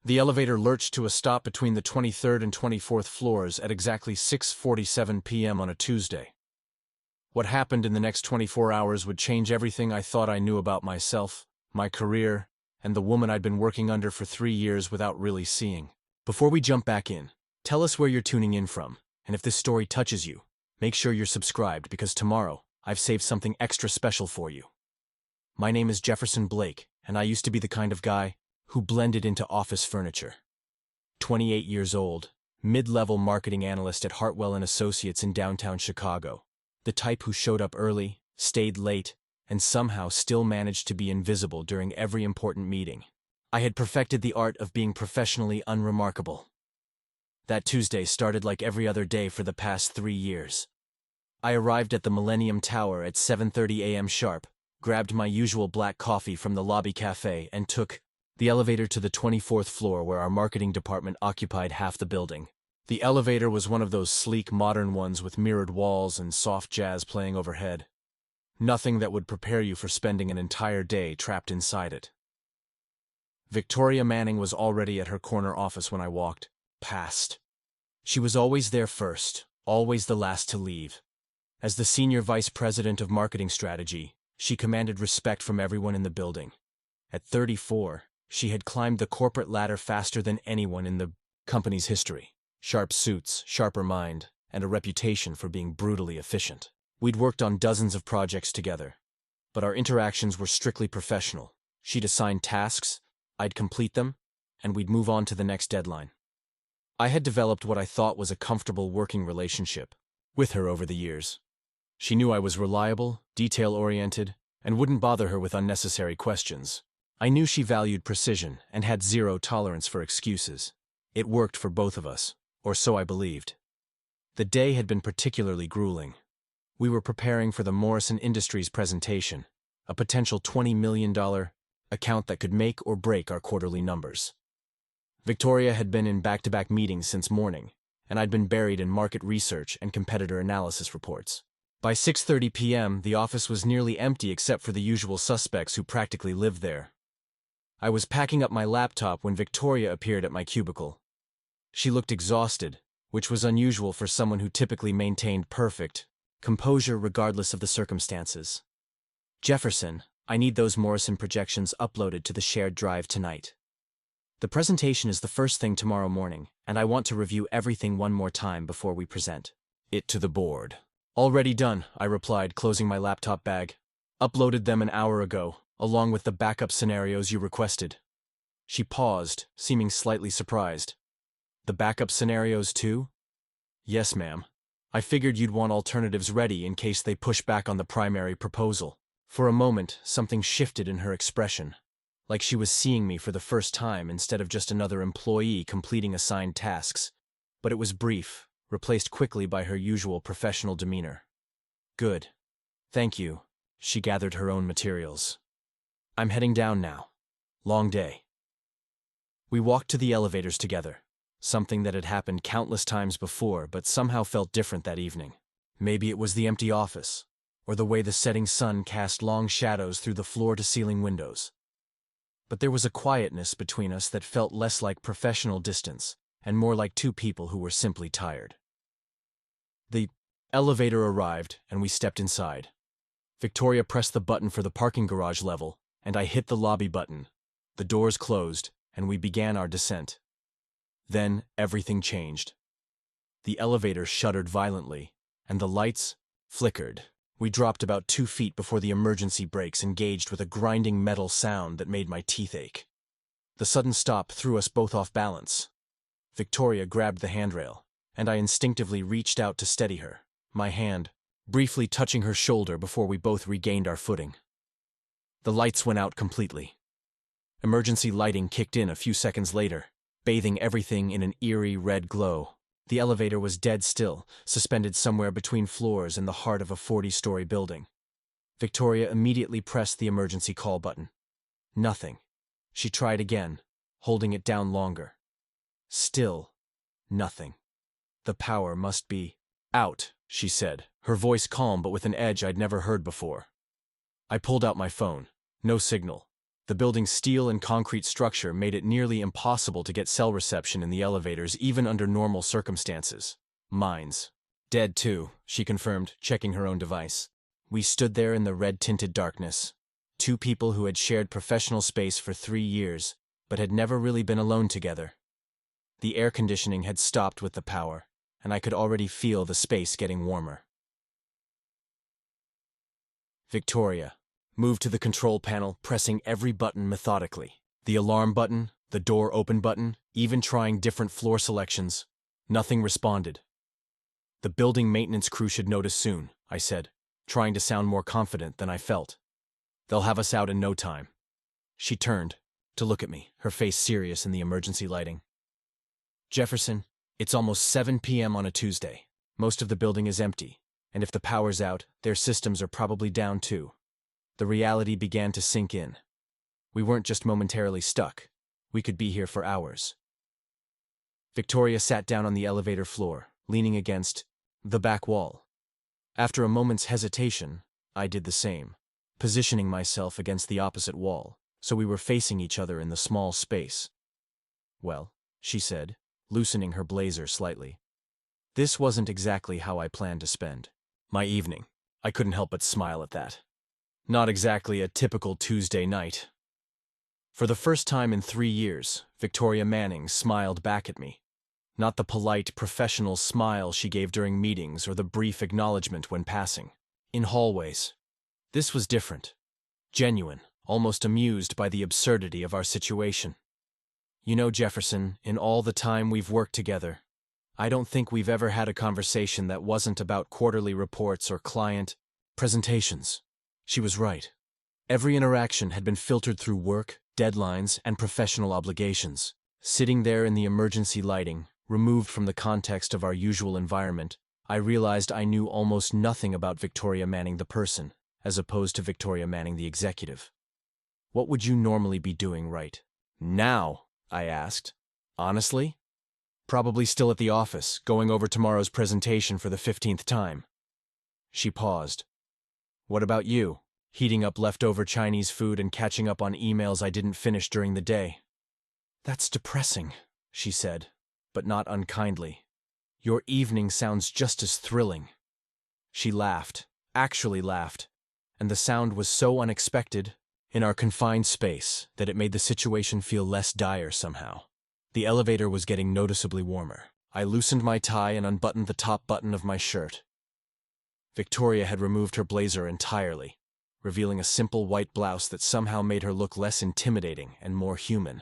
The elevator lurched to a stop between the 23rd and 24th floors at exactly 6:47 p.m. on a Tuesday. What happened in the next 24 hours would change everything I thought I knew about myself, my career, and the woman I'd been working under for 3 years without really seeing. Before we jump back in, tell us where you're tuning in from, and if this story touches you, make sure you're subscribed because tomorrow, I've saved something extra special for you. My name is Jefferson Blake, and I used to be the kind of guy who blended into office furniture. 28 years old, mid-level marketing analyst at Hartwell & Associates in downtown Chicago. The type who showed up early, stayed late, and somehow still managed to be invisible during every important meeting. I had perfected the art of being professionally unremarkable. That Tuesday started like every other day for the past 3 years. I arrived at the Millennium Tower at 7:30 a.m. sharp, grabbed my usual black coffee from the lobby cafe, and took the elevator to the 24th floor where our marketing department occupied half the building. The elevator was one of those sleek modern ones with mirrored walls and soft jazz playing overhead. Nothing that would prepare you for spending an entire day trapped inside it. Victoria Manning was already at her corner office when I walked past. She was always there first, always the last to leave. As the senior vice president of marketing strategy, she commanded respect from everyone in the building. At 34, she had climbed the corporate ladder faster than anyone in the company's history. Sharp suits, sharper mind, and a reputation for being brutally efficient. We'd worked on dozens of projects together, but our interactions were strictly professional. She'd assign tasks, I'd complete them, and we'd move on to the next deadline. I had developed what I thought was a comfortable working relationship with her over the years. She knew I was reliable, detail-oriented, and wouldn't bother her with unnecessary questions. I knew she valued precision and had zero tolerance for excuses. It worked for both of us, or so I believed. The day had been particularly grueling. We were preparing for the Morrison Industries presentation, a potential $20 million account that could make or break our quarterly numbers. Victoria had been in back-to-back meetings since morning, and I'd been buried in market research and competitor analysis reports. By 6:30 p.m., the office was nearly empty except for the usual suspects who practically lived there. I was packing up my laptop when Victoria appeared at my cubicle. She looked exhausted, which was unusual for someone who typically maintained perfect composure regardless of the circumstances. "Jefferson, I need those Morrison projections uploaded to the shared drive tonight. The presentation is the first thing tomorrow morning, and I want to review everything one more time before we present it to the board." "Already done," I replied, closing my laptop bag. "Uploaded them an hour ago, along with the backup scenarios you requested." She paused, seeming slightly surprised. "The backup scenarios too?" "Yes, ma'am. I figured you'd want alternatives ready in case they push back on the primary proposal." For a moment, something shifted in her expression, like she was seeing me for the first time instead of just another employee completing assigned tasks. But it was brief, replaced quickly by her usual professional demeanor. "Good. Thank you." She gathered her own materials. "I'm heading down now. Long day." We walked to the elevators together, something that had happened countless times before but somehow felt different that evening. Maybe it was the empty office, or the way the setting sun cast long shadows through the floor-to-ceiling windows. But there was a quietness between us that felt less like professional distance and more like two people who were simply tired. The elevator arrived, and we stepped inside. Victoria pressed the button for the parking garage level, and I hit the lobby button. The doors closed, and we began our descent. Then everything changed. The elevator shuddered violently, and the lights flickered. We dropped about 2 feet before the emergency brakes engaged with a grinding metal sound that made my teeth ache. The sudden stop threw us both off balance. Victoria grabbed the handrail, and I instinctively reached out to steady her, my hand briefly touching her shoulder before we both regained our footing. The lights went out completely. Emergency lighting kicked in a few seconds later, bathing everything in an eerie red glow. The elevator was dead still, suspended somewhere between floors in the heart of a 40-story building. Victoria immediately pressed the emergency call button. Nothing. She tried again, holding it down longer. Still nothing. "The power must be out," she said, her voice calm but with an edge I'd never heard before. I pulled out my phone. No signal. The building's steel and concrete structure made it nearly impossible to get cell reception in the elevators even under normal circumstances. Mine's dead too, she confirmed, checking her own device. We stood there in the red-tinted darkness. Two people who had shared professional space for 3 years, but had never really been alone together. The air conditioning had stopped with the power, and I could already feel the space getting warmer. Victoria moved to the control panel, pressing every button methodically. The alarm button, the door open button, even trying different floor selections. Nothing responded. The building maintenance crew should notice soon, I said, trying to sound more confident than I felt. They'll have us out in no time. She turned to look at me, her face serious in the emergency lighting. Jefferson, it's almost 7 p.m. on a Tuesday. Most of the building is empty, and if the power's out, their systems are probably down too. The reality began to sink in. We weren't just momentarily stuck. We could be here for hours. Victoria sat down on the elevator floor, leaning against the back wall. After a moment's hesitation, I did the same, positioning myself against the opposite wall, so we were facing each other in the small space. Well, she said, loosening her blazer slightly. This wasn't exactly how I planned to spend my evening. I couldn't help but smile at that. Not exactly a typical Tuesday night. For the first time in 3 years, Victoria Manning smiled back at me. Not the polite, professional smile she gave during meetings or the brief acknowledgement when passing. In hallways. This was different. Genuine, almost amused by the absurdity of our situation. You know, Jefferson, in all the time we've worked together, I don't think we've ever had a conversation that wasn't about quarterly reports or client presentations. She was right. Every interaction had been filtered through work, deadlines, and professional obligations. Sitting there in the emergency lighting, removed from the context of our usual environment, I realized I knew almost nothing about Victoria Manning the person, as opposed to Victoria Manning the executive. What would you normally be doing right now? I asked. Honestly? Probably still at the office, going over tomorrow's presentation for the 15th time. She paused. What about you? Heating up leftover Chinese food and catching up on emails I didn't finish during the day. That's depressing, she said, but not unkindly. Your evening sounds just as thrilling. She laughed, actually laughed, and the sound was so unexpected, in our confined space, that it made the situation feel less dire somehow. The elevator was getting noticeably warmer. I loosened my tie and unbuttoned the top button of my shirt. Victoria had removed her blazer entirely, revealing a simple white blouse that somehow made her look less intimidating and more human.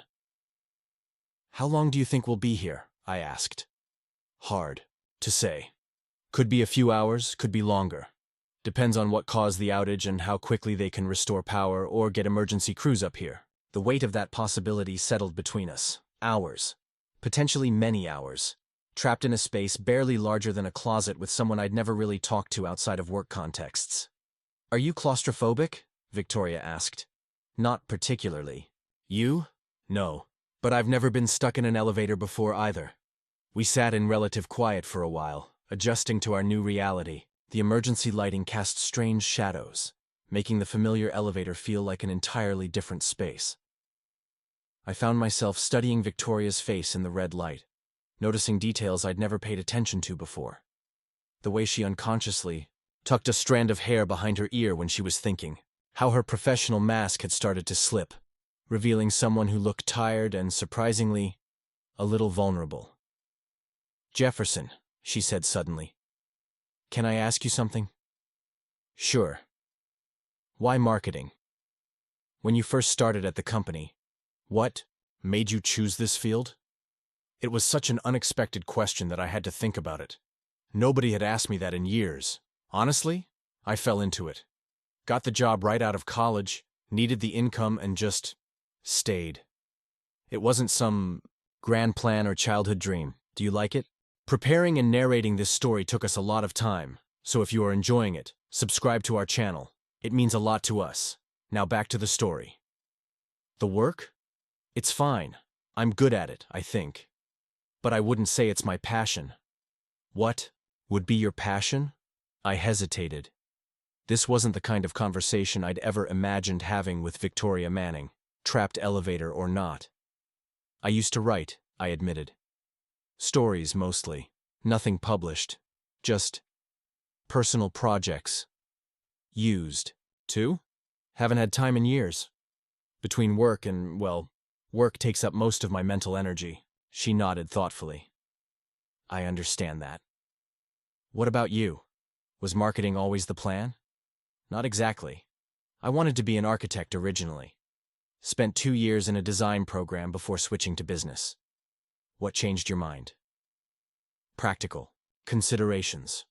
How long do you think we'll be here? I asked. Hard to say. Could be a few hours, could be longer. Depends on what caused the outage and how quickly they can restore power or get emergency crews up here. The weight of that possibility settled between us. Hours. Potentially many hours. Trapped in a space barely larger than a closet with someone I'd never really talked to outside of work contexts. Are you claustrophobic? Victoria asked. Not particularly. You? No. But I've never been stuck in an elevator before either. We sat in relative quiet for a while, adjusting to our new reality. The emergency lighting cast strange shadows, making the familiar elevator feel like an entirely different space. I found myself studying Victoria's face in the red light, noticing details I'd never paid attention to before. The way she unconsciously tucked a strand of hair behind her ear when she was thinking, how her professional mask had started to slip, revealing someone who looked tired and, surprisingly, a little vulnerable. Jefferson, she said suddenly. Can I ask you something? Sure. Why marketing? When you first started at the company, what made you choose this field? It was such an unexpected question that I had to think about it. Nobody had asked me that in years. Honestly, I fell into it. Got the job right out of college, needed the income, and just stayed. It wasn't some grand plan or childhood dream. Do you like it? Preparing and narrating this story took us a lot of time, so if you are enjoying it, subscribe to our channel. It means a lot to us. Now back to the story. The work? It's fine. I'm good at it, I think. But I wouldn't say it's my passion. What would be your passion? I hesitated. This wasn't the kind of conversation I'd ever imagined having with Victoria Manning. trapped elevator or not. I used to write, I admitted. Stories mostly. Nothing published. Just personal projects. Used. Too? Haven't had time in years. Between work and, well, work takes up most of my mental energy. She nodded thoughtfully. I understand that. What about you? Was marketing always the plan? Not exactly. I wanted to be an architect originally. Spent 2 years in a design program before switching to business. What changed your mind? Practical considerations.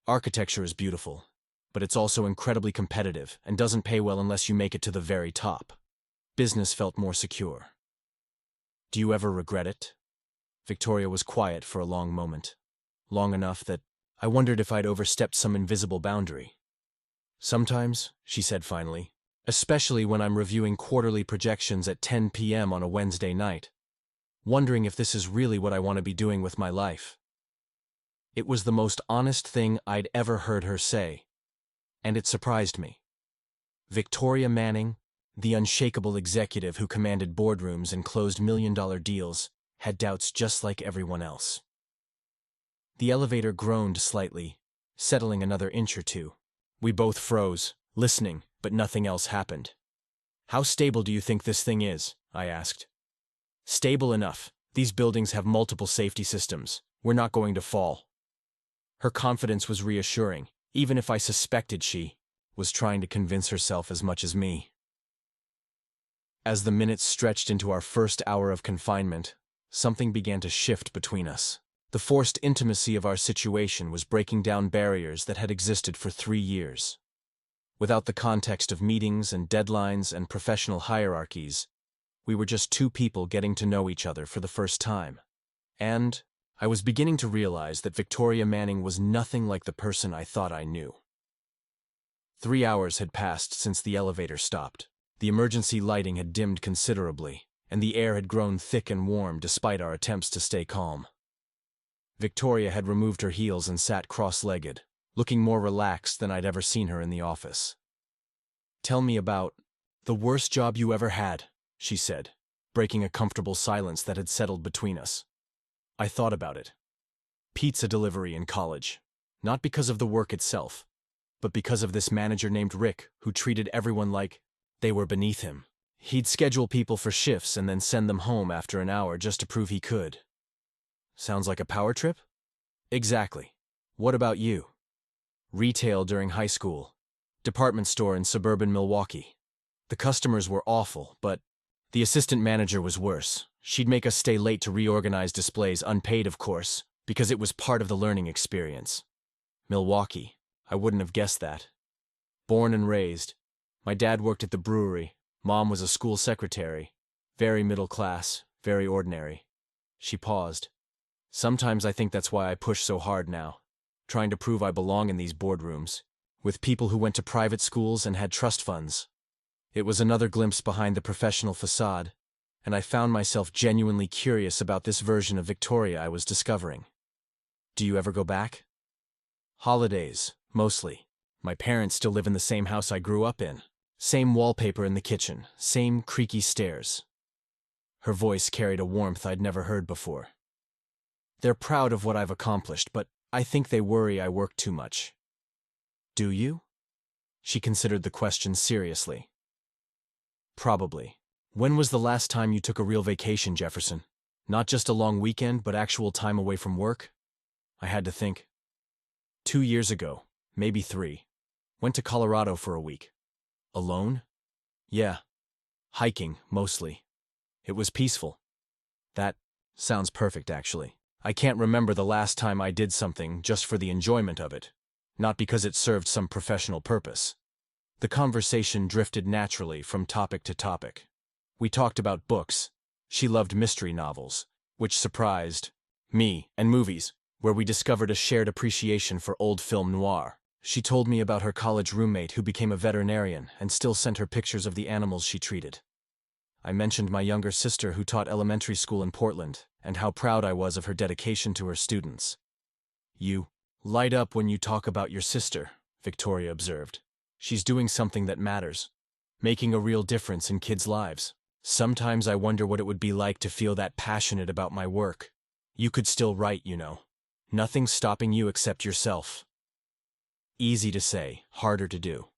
Architecture is beautiful, but it's also incredibly competitive and doesn't pay well unless you make it to the very top. Business felt more secure. Do you ever regret it? Victoria was quiet for a long moment. Long enough that I wondered if I'd overstepped some invisible boundary. Sometimes, she said finally, especially when I'm reviewing quarterly projections at 10 p.m. on a Wednesday night, wondering if this is really what I want to be doing with my life. It was the most honest thing I'd ever heard her say, and it surprised me. Victoria Manning, the unshakable executive who commanded boardrooms and closed million-dollar deals, had doubts just like everyone else. The elevator groaned slightly, settling another inch or two. We both froze, listening, but nothing else happened. How stable do you think this thing is? I asked. Stable enough. These buildings have multiple safety systems. We're not going to fall. Her confidence was reassuring, even if I suspected she was trying to convince herself as much as me. As the minutes stretched into our first hour of confinement, something began to shift between us. The forced intimacy of our situation was breaking down barriers that had existed for 3 years. Without the context of meetings and deadlines and professional hierarchies, we were just two people getting to know each other for the first time. And I was beginning to realize that Victoria Manning was nothing like the person I thought I knew. 3 hours had passed since the elevator stopped. The emergency lighting had dimmed considerably, and the air had grown thick and warm despite our attempts to stay calm. Victoria had removed her heels and sat cross-legged, looking more relaxed than I'd ever seen her in the office. Tell me about the worst job you ever had, she said, breaking a comfortable silence that had settled between us. I thought about it. Pizza delivery in college. Not because of the work itself, but because of this manager named Rick who treated everyone like they were beneath him. He'd schedule people for shifts and then send them home after an hour just to prove he could. Sounds like a power trip? Exactly. What about you? Retail during high school. Department store in suburban Milwaukee. The customers were awful, but the assistant manager was worse. She'd make us stay late to reorganize displays, unpaid of course, because it was part of the learning experience. Milwaukee. I wouldn't have guessed that. Born and raised. My dad worked at the brewery. Mom was a school secretary. Very middle class, very ordinary. She paused. Sometimes I think that's why I push so hard now, trying to prove I belong in these boardrooms, with people who went to private schools and had trust funds. It was another glimpse behind the professional facade, and I found myself genuinely curious about this version of Victoria I was discovering. Do you ever go back? Holidays, mostly. My parents still live in the same house I grew up in. Same wallpaper in the kitchen, same creaky stairs. Her voice carried a warmth I'd never heard before. They're proud of what I've accomplished, but I think they worry I work too much. Do you? She considered the question seriously. Probably. When was the last time you took a real vacation, Jefferson? Not just a long weekend, but actual time away from work? I had to think. 2 years ago, maybe 3. Went to Colorado for a week. Alone? Yeah. Hiking, mostly. It was peaceful. That sounds perfect, actually. I can't remember the last time I did something just for the enjoyment of it, not because it served some professional purpose. The conversation drifted naturally from topic to topic. We talked about books. She loved mystery novels, which surprised me, and movies, where we discovered a shared appreciation for old film noir. She told me about her college roommate who became a veterinarian and still sent her pictures of the animals she treated. I mentioned my younger sister who taught elementary school in Portland and how proud I was of her dedication to her students. You light up when you talk about your sister, Victoria observed. She's doing something that matters, making a real difference in kids' lives. Sometimes I wonder what it would be like to feel that passionate about my work. You could still write, you know. Nothing's stopping you except yourself. Easy to say, harder to do.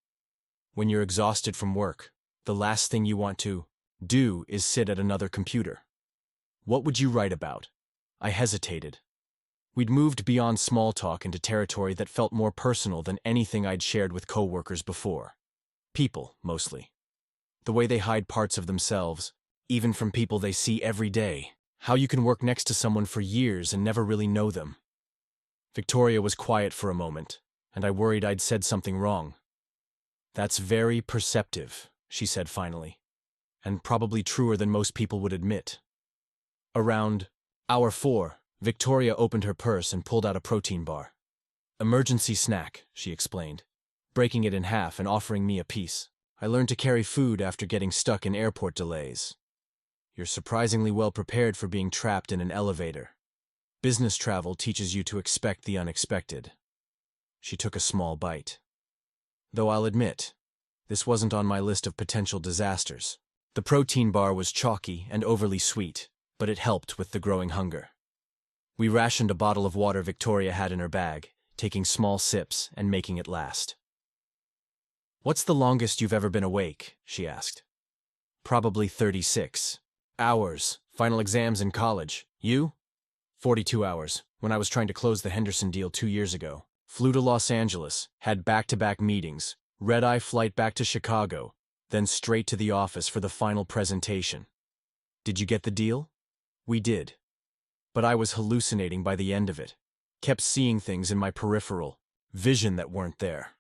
When you're exhausted from work, the last thing you want to do is sit at another computer. What would you write about? I hesitated. We'd moved beyond small talk into territory that felt more personal than anything I'd shared with coworkers before. People, mostly. The way they hide parts of themselves, even from people they see every day. How you can work next to someone for years and never really know them. Victoria was quiet for a moment, and I worried I'd said something wrong. That's very perceptive, she said finally, and probably truer than most people would admit. Around hour 4, Victoria opened her purse and pulled out a protein bar. Emergency snack, she explained, breaking it in half and offering me a piece. I learned to carry food after getting stuck in airport delays. You're surprisingly well prepared for being trapped in an elevator. Business travel teaches you to expect the unexpected. She took a small bite. Though I'll admit, this wasn't on my list of potential disasters. The protein bar was chalky and overly sweet, but it helped with the growing hunger. We rationed a bottle of water Victoria had in her bag, taking small sips and making it last. What's the longest you've ever been awake? She asked. Probably 36 hours. Final exams in college. You? 42 hours, when I was trying to close the Henderson deal 2 years ago. Flew to Los Angeles, had back-to-back meetings, red-eye flight back to Chicago, then straight to the office for the final presentation. Did you get the deal? We did. But I was hallucinating by the end of it. Kept seeing things in my peripheral vision that weren't there.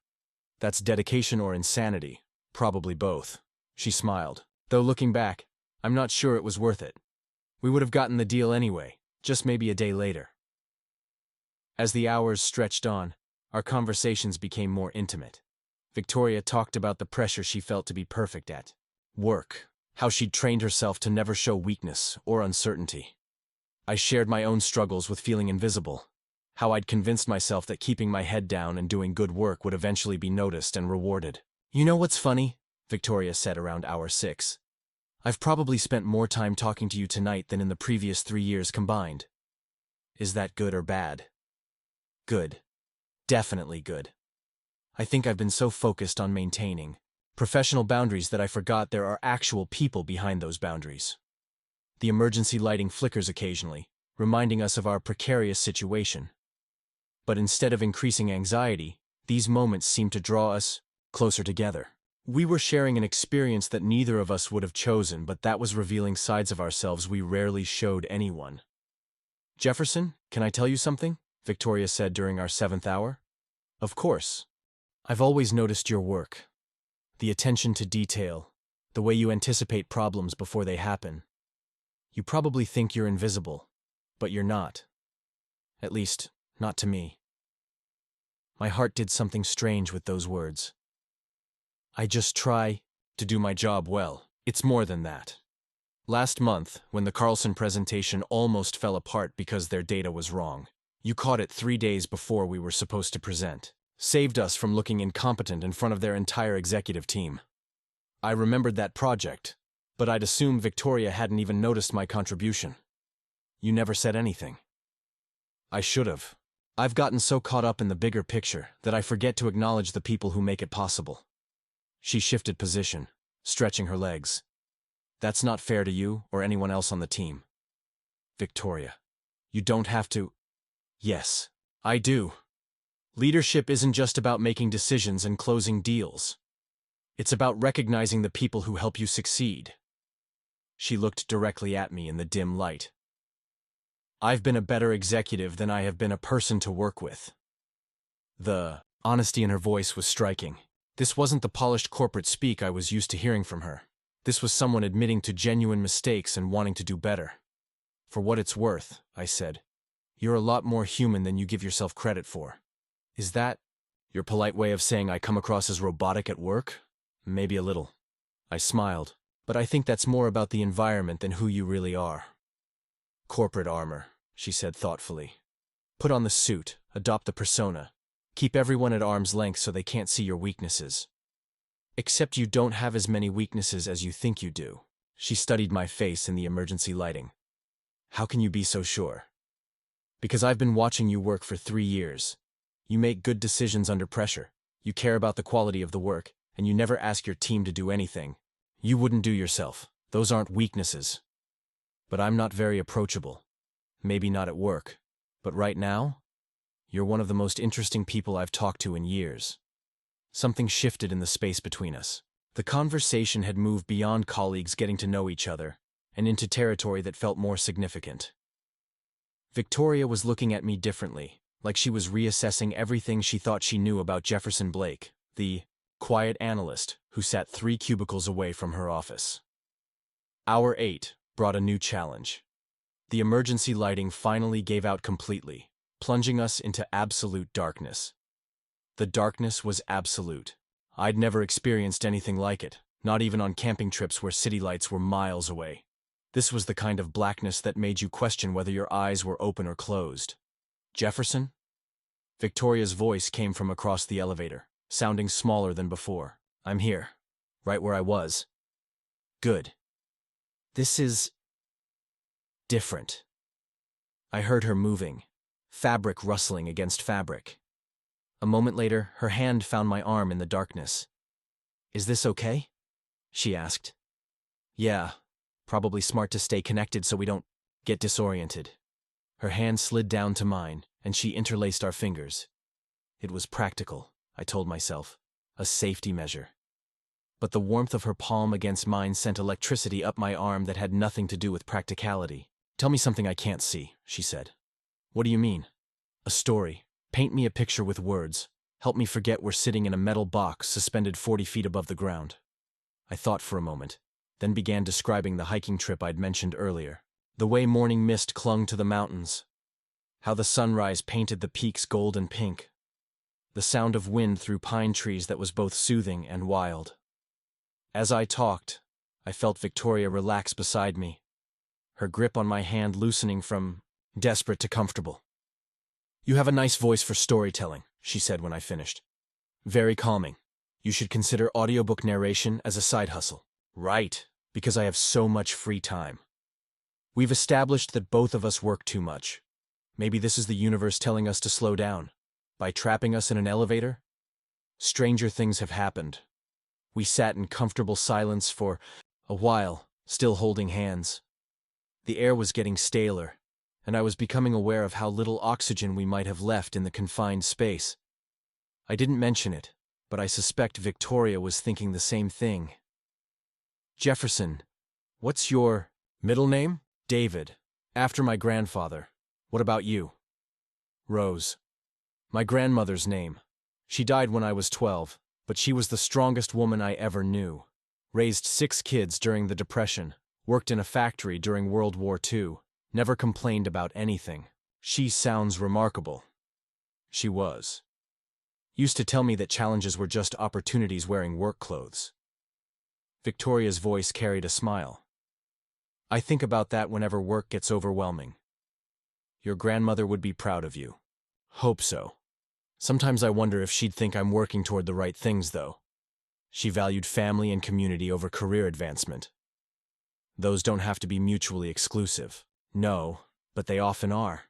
That's dedication or insanity. Probably both. She smiled. Though looking back, I'm not sure it was worth it. We would have gotten the deal anyway, just maybe a day later. As the hours stretched on, our conversations became more intimate. Victoria talked about the pressure she felt to be perfect at work, how she'd trained herself to never show weakness or uncertainty. I shared my own struggles with feeling invisible, how I'd convinced myself that keeping my head down and doing good work would eventually be noticed and rewarded. You know what's funny? Victoria said around hour 6. I've probably spent more time talking to you tonight than in the previous 3 years combined. Is that good or bad? Good. Definitely good. I think I've been so focused on maintaining professional boundaries that I forgot there are actual people behind those boundaries. The emergency lighting flickers occasionally, reminding us of our precarious situation. But instead of increasing anxiety, these moments seem to draw us closer together. We were sharing an experience that neither of us would have chosen, but that was revealing sides of ourselves we rarely showed anyone. Jefferson, can I tell you something? Victoria said during our 7th hour. Of course. I've always noticed your work. The attention to detail, the way you anticipate problems before they happen. You probably think you're invisible, but you're not. At least, not to me. My heart did something strange with those words. I just try to do my job well. It's more than that. Last month, when the Carlson presentation almost fell apart because their data was wrong, you caught it 3 days before we were supposed to present. Saved us from looking incompetent in front of their entire executive team. I remembered that project, but I'd assumed Victoria hadn't even noticed my contribution. You never said anything. I should have. I've gotten so caught up in the bigger picture that I forget to acknowledge the people who make it possible. She shifted position, stretching her legs. That's not fair to you or anyone else on the team. Victoria, you don't have to. Yes, I do. Leadership isn't just about making decisions and closing deals. It's about recognizing the people who help you succeed. She looked directly at me in the dim light. I've been a better executive than I have been a person to work with. The honesty in her voice was striking. This wasn't the polished corporate speak I was used to hearing from her. This was someone admitting to genuine mistakes and wanting to do better. For what it's worth, I said, you're a lot more human than you give yourself credit for. Is that your polite way of saying I come across as robotic at work? Maybe a little. I smiled, but I think that's more about the environment than who you really are. Corporate armor, she said thoughtfully. Put on the suit, adopt the persona. Keep everyone at arm's length so they can't see your weaknesses. Except you don't have as many weaknesses as you think you do. She studied my face in the emergency lighting. How can you be so sure? Because I've been watching you work for 3 years. You make good decisions under pressure. You care about the quality of the work, and you never ask your team to do anything you wouldn't do yourself. Those aren't weaknesses. But I'm not very approachable. Maybe not at work. But right now, you're one of the most interesting people I've talked to in years. Something shifted in the space between us. The conversation had moved beyond colleagues getting to know each other and into territory that felt more significant. Victoria was looking at me differently, like she was reassessing everything she thought she knew about Jefferson Blake, the quiet analyst who sat 3 cubicles away from her office. Hour 8 brought a new challenge. The emergency lighting finally gave out completely, plunging us into absolute darkness. The darkness was absolute. I'd never experienced anything like it, not even on camping trips where city lights were miles away. This was the kind of blackness that made you question whether your eyes were open or closed. Jefferson? Victoria's voice came from across the elevator, sounding smaller than before. I'm here, right where I was. Good. This is different. I heard her moving, fabric rustling against fabric. A moment later, her hand found my arm in the darkness. Is this okay? She asked. Yeah, probably smart to stay connected so we don't get disoriented. Her hand slid down to mine, and she interlaced our fingers. It was practical, I told myself, a safety measure. But the warmth of her palm against mine sent electricity up my arm that had nothing to do with practicality. Tell me something I can't see, she said. What do you mean? A story. Paint me a picture with words. Help me forget we're sitting in a metal box suspended 40 feet above the ground. I thought for a moment, then began describing the hiking trip I'd mentioned earlier. The way morning mist clung to the mountains. How the sunrise painted the peaks gold and pink. The sound of wind through pine trees that was both soothing and wild. As I talked, I felt Victoria relax beside me, her grip on my hand loosening from desperate to comfortable. You have a nice voice for storytelling, she said when I finished. Very calming. You should consider audiobook narration as a side hustle. Right, because I have so much free time. We've established that both of us work too much. Maybe this is the universe telling us to slow down. By trapping us in an elevator? Stranger things have happened. We sat in comfortable silence for a while, still holding hands. The air was getting staler, and I was becoming aware of how little oxygen we might have left in the confined space. I didn't mention it, but I suspect Victoria was thinking the same thing. Jefferson, what's your middle name? David, after my grandfather. What about you? Rose. My grandmother's name. She died when I was 12, but she was the strongest woman I ever knew. Raised 6 kids during the Depression, worked in a factory during World War II, never complained about anything. She sounds remarkable. She was. Used to tell me that challenges were just opportunities wearing work clothes. Victoria's voice carried a smile. I think about that whenever work gets overwhelming. Your grandmother would be proud of you. Hope so. Sometimes I wonder if she'd think I'm working toward the right things, though. She valued family and community over career advancement. Those don't have to be mutually exclusive. No, but they often are.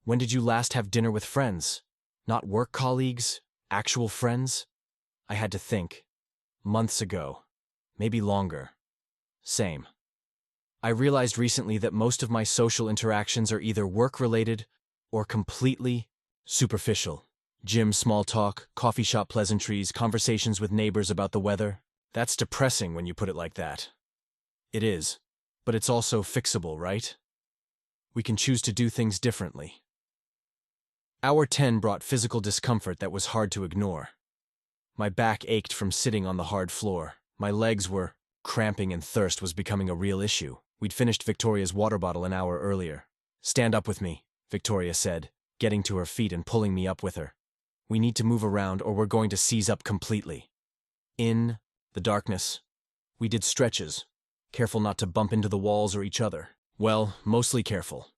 When did you last have dinner with friends? Not work colleagues, actual friends? I had to think. Months ago. Maybe longer. Same. I realized recently that most of my social interactions are either work-related or completely superficial. Gym small talk, coffee shop pleasantries, conversations with neighbors about the weather. That's depressing when you put it like that. It is, but it's also fixable, right? We can choose to do things differently. Hour 10 brought physical discomfort that was hard to ignore. My back ached from sitting on the hard floor. My legs were cramping and thirst was becoming a real issue. We'd finished Victoria's water bottle an hour earlier. Stand up with me, Victoria said, getting to her feet and pulling me up with her. We need to move around or we're going to seize up completely. In the darkness, we did stretches, careful not to bump into the walls or each other. Well, mostly careful.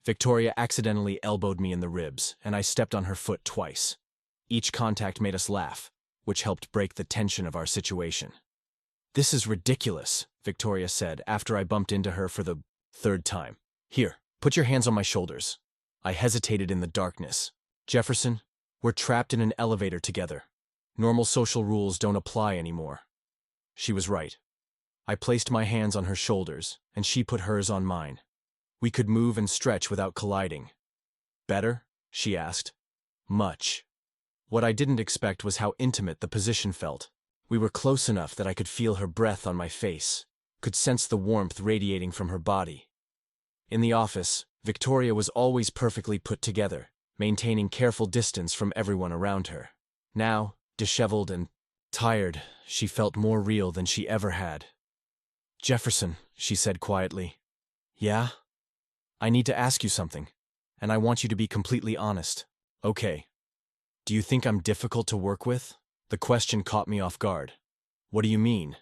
Victoria accidentally elbowed me in the ribs, and I stepped on her foot twice. Each contact made us laugh, which helped break the tension of our situation. This is ridiculous, Victoria said after I bumped into her for the third time. Here, put your hands on my shoulders. I hesitated in the darkness. Jefferson, we're trapped in an elevator together. Normal social rules don't apply anymore. She was right. I placed my hands on her shoulders, and she put hers on mine. We could move and stretch without colliding. Better? She asked. Much. What I didn't expect was how intimate the position felt. We were close enough that I could feel her breath on my face, could sense the warmth radiating from her body. In the office, Victoria was always perfectly put together, maintaining careful distance from everyone around her. Now, disheveled and tired, she felt more real than she ever had. Jefferson, she said quietly. Yeah? I need to ask you something, and I want you to be completely honest. Okay. Do you think I'm difficult to work with? The question caught me off guard. What do you mean?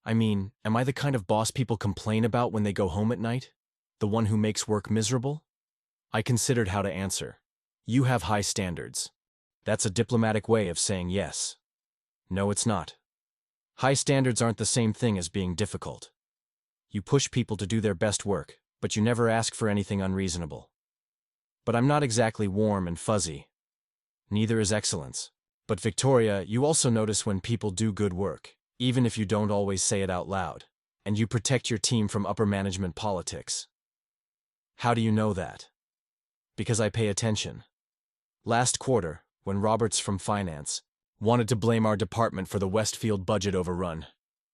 I mean, am I the kind of boss people complain about when they go home at night? The one who makes work miserable? I considered how to answer. You have high standards. That's a diplomatic way of saying yes. No, it's not. High standards aren't the same thing as being difficult. You push people to do their best work, but you never ask for anything unreasonable. But I'm not exactly warm and fuzzy. Neither is excellence. But Victoria, you also notice when people do good work, even if you don't always say it out loud, and you protect your team from upper management politics. How do you know that? Because I pay attention. Last quarter, when Roberts from Finance wanted to blame our department for the Westfield budget overrun,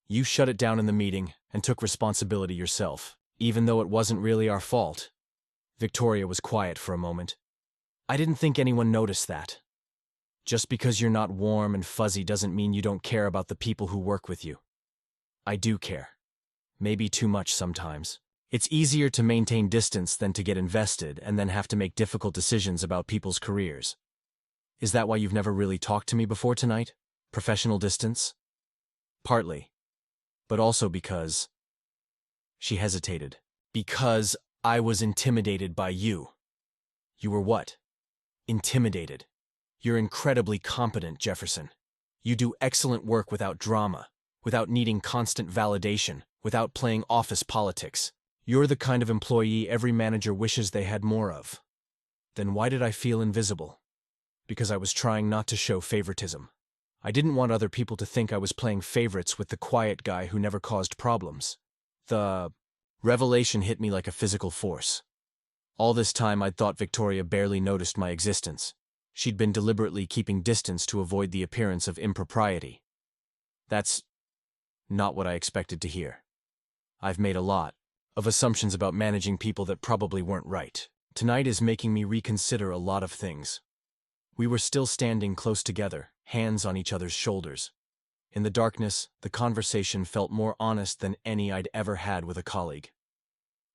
you shut it down in the meeting and took responsibility yourself, even though it wasn't really our fault. Victoria was quiet for a moment. I didn't think anyone noticed that. Just because you're not warm and fuzzy doesn't mean you don't care about the people who work with you. I do care. Maybe too much sometimes. It's easier to maintain distance than to get invested and then have to make difficult decisions about people's careers. Is that why you've never really talked to me before tonight? Professional distance? Partly. But also because... She hesitated. Because I was intimidated by you. You were what? Intimidated. You're incredibly competent, Jefferson. You do excellent work without drama, without needing constant validation, without playing office politics. You're the kind of employee every manager wishes they had more of. Then why did I feel invisible? Because I was trying not to show favoritism. I didn't want other people to think I was playing favorites with the quiet guy who never caused problems. The revelation hit me like a physical force. All this time I'd thought Victoria barely noticed my existence. She'd been deliberately keeping distance to avoid the appearance of impropriety. That's not what I expected to hear. I've made a lot of assumptions about managing people that probably weren't right. Tonight is making me reconsider a lot of things. We were still standing close together, hands on each other's shoulders. In the darkness, the conversation felt more honest than any I'd ever had with a colleague.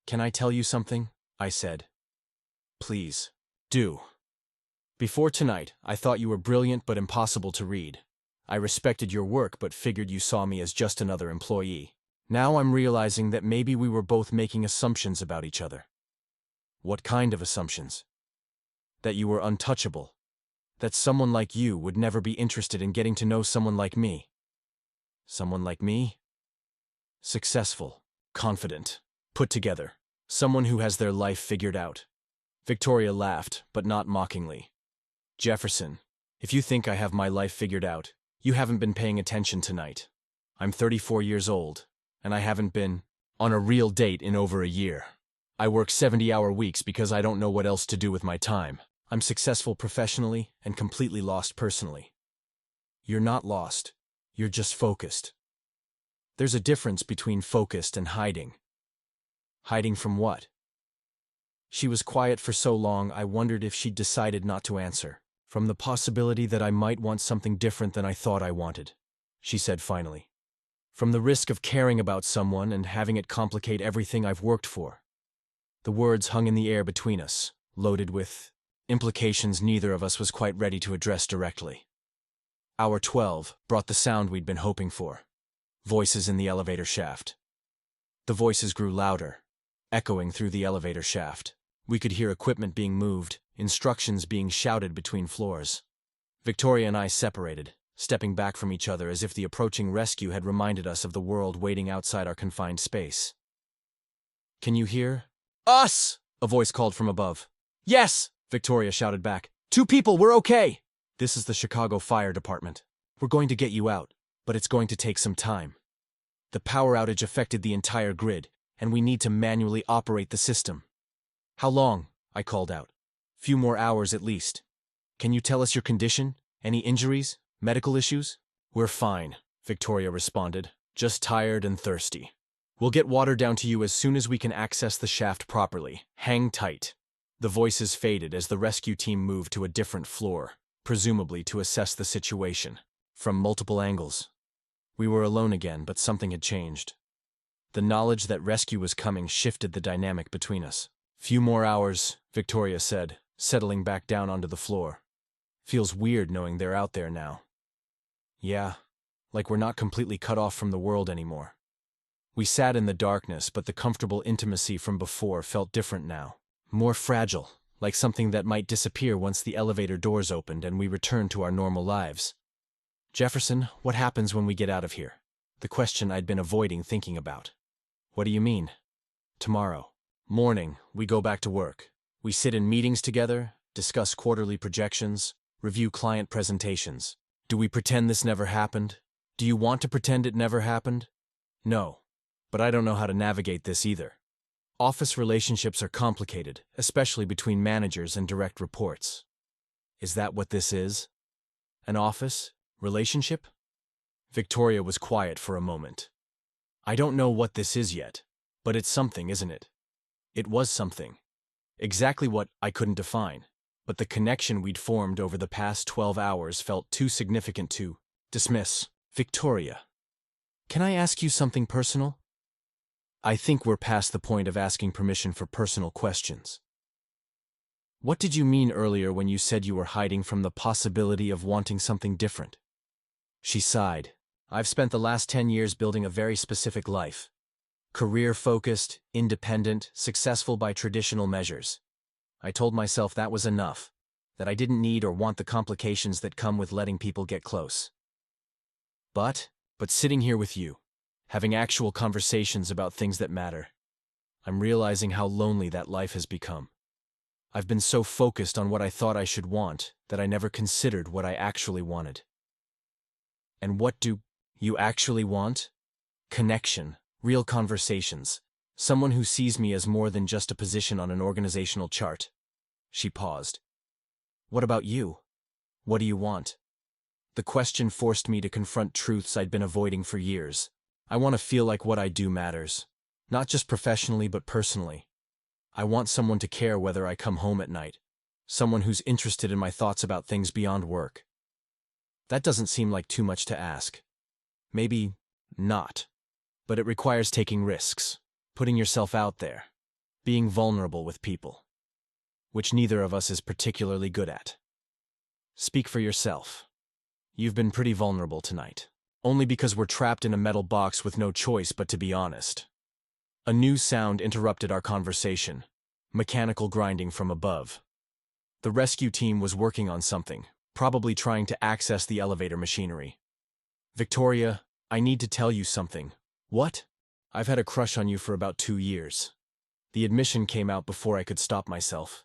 Can I tell you something? I said. Please. Do. Before tonight, I thought you were brilliant but impossible to read. I respected your work but figured you saw me as just another employee. Now I'm realizing that maybe we were both making assumptions about each other. What kind of assumptions? That you were untouchable. That someone like you would never be interested in getting to know someone like me. Someone like me? Successful, confident, put together. Someone who has their life figured out. Victoria laughed, but not mockingly. Jefferson, if you think I have my life figured out, you haven't been paying attention tonight. I'm 34 years old, and I haven't been on a real date in over a year. I work 70-hour weeks because I don't know what else to do with my time. I'm successful professionally and completely lost personally. You're not lost. You're just focused. There's a difference between focused and hiding. Hiding from what? She was quiet for so long I wondered if she'd decided not to answer. From the possibility that I might want something different than I thought I wanted, she said finally. From the risk of caring about someone and having it complicate everything I've worked for. The words hung in the air between us, loaded with implications neither of us was quite ready to address directly. Hour 12 brought the sound we'd been hoping for. Voices in the elevator shaft. The voices grew louder, echoing through the elevator shaft. We could hear equipment being moved, instructions being shouted between floors. Victoria and I separated, stepping back from each other as if the approaching rescue had reminded us of the world waiting outside our confined space. "Can you hear?" "Us!" a voice called from above. "Yes!" Victoria shouted back. "Two people, we're okay!" "This is the Chicago Fire Department. We're going to get you out, but it's going to take some time. The power outage affected the entire grid, and we need to manually operate the system." "How long?" I called out. "Few more hours at least. Can you tell us your condition? Any injuries? Medical issues?" "We're fine," Victoria responded. "Just tired and thirsty. We'll get water down to you as soon as we can access the shaft properly. Hang tight." The voices faded as the rescue team moved to a different floor, presumably to assess the situation from multiple angles. We were alone again, but something had changed. The knowledge that rescue was coming shifted the dynamic between us. "Few more hours," Victoria said, settling back down onto the floor. "Feels weird knowing they're out there now." "Yeah, like we're not completely cut off from the world anymore." We sat in the darkness, but the comfortable intimacy from before felt different now. More fragile, like something that might disappear once the elevator doors opened and we returned to our normal lives. "Jefferson, what happens when we get out of here?" The question I'd been avoiding thinking about. "What do you mean?" "Tomorrow morning, we go back to work. We sit in meetings together, discuss quarterly projections, review client presentations. Do we pretend this never happened? Do you want to pretend it never happened?" "No, but I don't know how to navigate this either. Office relationships are complicated, especially between managers and direct reports." "Is that what this is? An office relationship?" Victoria was quiet for a moment. "I don't know what this is yet, but it's something, isn't it?" It was something. Exactly what, I couldn't define, but the connection we'd formed over the past 12 hours felt too significant to dismiss. "Victoria, can I ask you something personal?" "I think we're past the point of asking permission for personal questions." "What did you mean earlier when you said you were hiding from the possibility of wanting something different?" She sighed. "I've spent the last 10 years building a very specific life. Career-focused, independent, successful by traditional measures. I told myself that was enough, that I didn't need or want the complications that come with letting people get close. But sitting here with you, having actual conversations about things that matter, I'm realizing how lonely that life has become. I've been so focused on what I thought I should want that I never considered what I actually wanted." "And what do you actually want?" "Connection, real conversations, someone who sees me as more than just a position on an organizational chart." She paused. "What about you? What do you want?" The question forced me to confront truths I'd been avoiding for years. I want to feel like what I do matters, not just professionally but personally. I want someone to care whether I come home at night, someone who's interested in my thoughts about things beyond work. That doesn't seem like too much to ask. Maybe not. But it requires taking risks, putting yourself out there, being vulnerable with people, which neither of us is particularly good at. Speak for yourself. You've been pretty vulnerable tonight, only because we're trapped in a metal box with no choice but to be honest. A new sound interrupted our conversation, mechanical grinding from above. The rescue team was working on something, probably trying to access the elevator machinery. "Victoria, I need to tell you something." "What?" "I've had a crush on you for about 2 years. The admission came out before I could stop myself.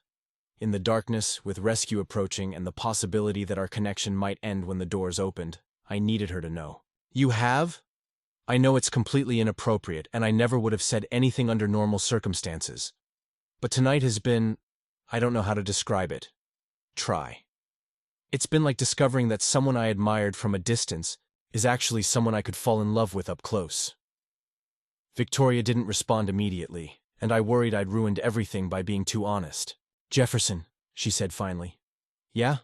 In the darkness, with rescue approaching and the possibility that our connection might end when the doors opened, I needed her to know." "You have?" "I know it's completely inappropriate, and I never would have said anything under normal circumstances. But tonight has been, I don't know how to describe it. Try. It's been like discovering that someone I admired from a distance is actually someone I could fall in love with up close." Victoria didn't respond immediately, and I worried I'd ruined everything by being too honest. "Jefferson," she said finally. "Yeah?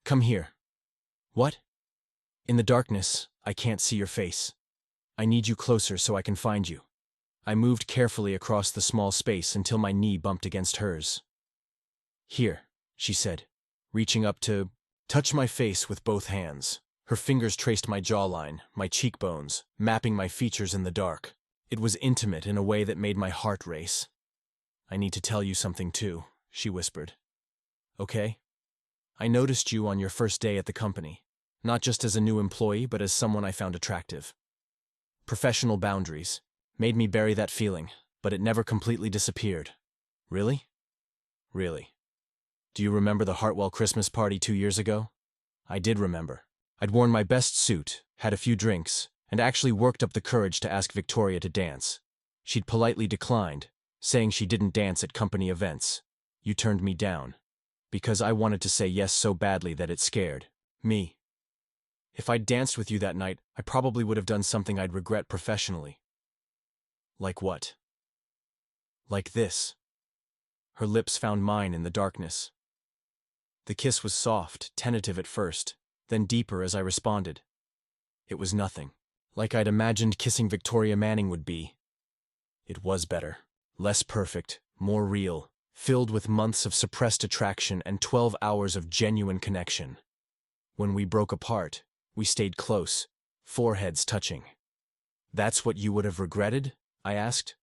Come here." "What?" "In the darkness, I can't see your face. I need you closer so I can find you." I moved carefully across the small space until my knee bumped against hers. "Here," she said, reaching up to touch my face with both hands. Her fingers traced my jawline, my cheekbones, mapping my features in the dark. It was intimate in a way that made my heart race. "I need to tell you something too," she whispered. "Okay? I noticed you on your first day at the company. not just as a new employee, but as someone I found attractive. Professional boundaries made me bury that feeling, but it never completely disappeared. Really? Really. Do you remember the Hartwell Christmas party 2 years ago? I did remember. I'd worn my best suit, had a few drinks, and actually worked up the courage to ask Victoria to dance. She'd politely declined, saying she didn't dance at company events. You turned me down, because I wanted to say yes so badly that it scared me. If I'd danced with you that night, I probably would have done something I'd regret professionally. Like what? Like this. Her lips found mine in the darkness. The kiss was soft, tentative at first, then deeper as I responded. It was nothing, like I'd imagined kissing Victoria Manning would be. It was better, less perfect, more real, filled with months of suppressed attraction and 12 hours of genuine connection. When we broke apart, we stayed close, foreheads touching. That's what you would have regretted? I asked.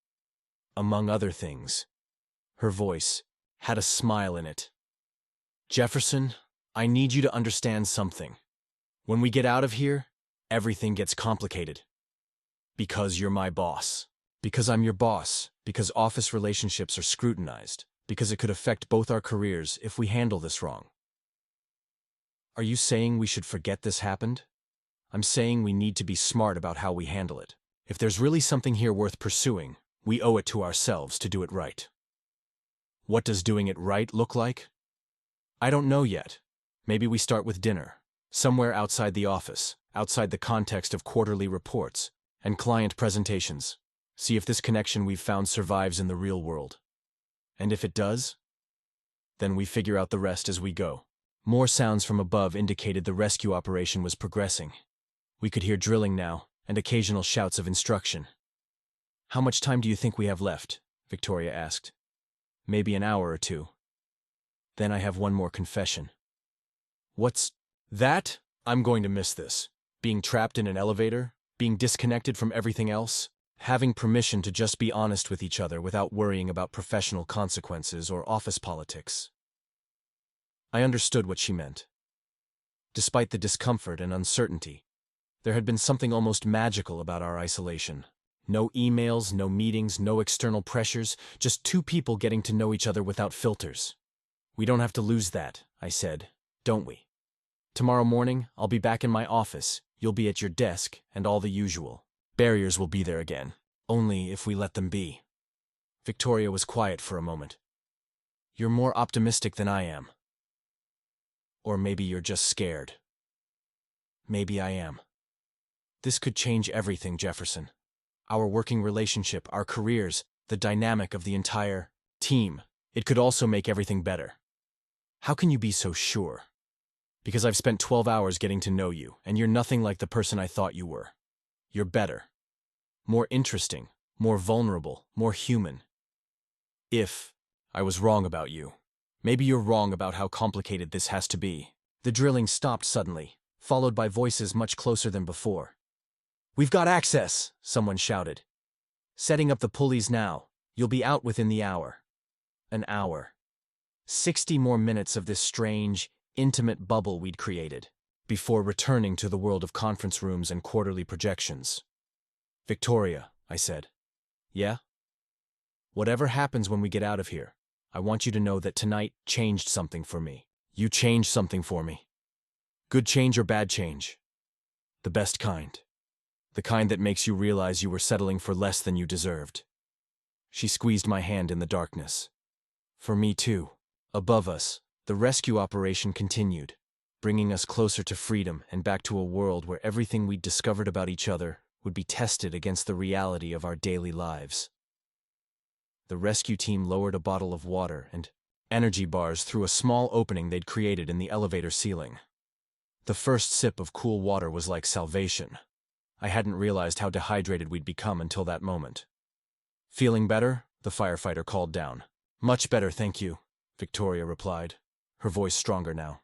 Among other things. Her voice had a smile in it. Jefferson, I need you to understand something. When we get out of here, everything gets complicated. Because you're my boss. Because I'm your boss. Because office relationships are scrutinized. Because it could affect both our careers if we handle this wrong. Are you saying we should forget this happened? I'm saying we need to be smart about how we handle it. If there's really something here worth pursuing, we owe it to ourselves to do it right. What does doing it right look like? I don't know yet. Maybe we start with dinner, somewhere outside the office, outside the context of quarterly reports and client presentations. See if this connection we've found survives in the real world. And if it does, then we figure out the rest as we go. More sounds from above indicated the rescue operation was progressing. We could hear drilling now, and occasional shouts of instruction. How much time do you think we have left? Victoria asked. Maybe an hour or two. Then I have one more confession. What's that? I'm going to miss this. Being trapped in an elevator, being disconnected from everything else, having permission to just be honest with each other without worrying about professional consequences or office politics. I understood what she meant. Despite the discomfort and uncertainty, there had been something almost magical about our isolation. No emails, no meetings, no external pressures, just two people getting to know each other without filters. We don't have to lose that, I said, don't we? Tomorrow morning, I'll be back in my office, you'll be at your desk, and all the usual. Barriers will be there again, only if we let them be. Victoria was quiet for a moment. You're more optimistic than I am. Or maybe you're just scared. Maybe I am. This could change everything, Jefferson. Our working relationship, our careers, the dynamic of the entire team. It could also make everything better. How can you be so sure? Because I've spent 12 hours getting to know you, and you're nothing like the person I thought you were. You're better. More interesting, more vulnerable, more human. If I was wrong about you, maybe you're wrong about how complicated this has to be. The drilling stopped suddenly, followed by voices much closer than before. We've got access, someone shouted. Setting up the pulleys now. You'll be out within the hour. An hour. 60 more minutes of this strange, intimate bubble we'd created, before returning to the world of conference rooms and quarterly projections. Victoria, I said. Yeah? Whatever happens when we get out of here, I want you to know that tonight changed something for me. You changed something for me. Good change or bad change? The best kind. The kind that makes you realize you were settling for less than you deserved. She squeezed my hand in the darkness. For me too. Above us, the rescue operation continued, bringing us closer to freedom and back to a world where everything we'd discovered about each other would be tested against the reality of our daily lives. The rescue team lowered a bottle of water and energy bars through a small opening they'd created in the elevator ceiling. The first sip of cool water was like salvation. I hadn't realized how dehydrated we'd become until that moment. Feeling better? The firefighter called down. Much better, thank you, Victoria replied, her voice stronger now.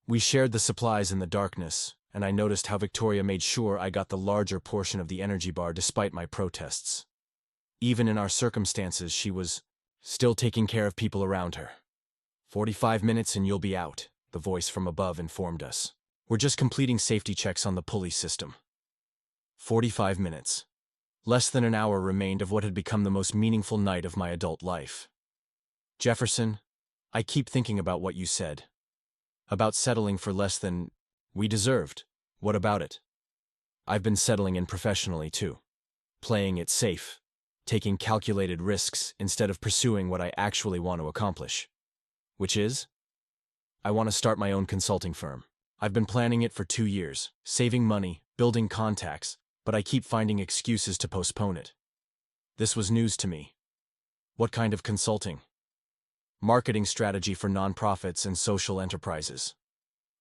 We shared the supplies in the darkness, and I noticed how Victoria made sure I got the larger portion of the energy bar despite my protests. Even in our circumstances, she was still taking care of people around her. 45 minutes and you'll be out, the voice from above informed us. We're just completing safety checks on the pulley system. 45 minutes. Less than an hour remained of what had become the most meaningful night of my adult life. Jefferson, I keep thinking about what you said. About settling for less than we deserved. What about it? I've been settling in professionally too. Playing it safe. Taking calculated risks instead of pursuing what I actually want to accomplish. Which is? I want to start my own consulting firm. I've been planning it for 2 years, saving money, building contacts, but I keep finding excuses to postpone it. This was news to me. What kind of consulting? Marketing strategy for nonprofits and social enterprises.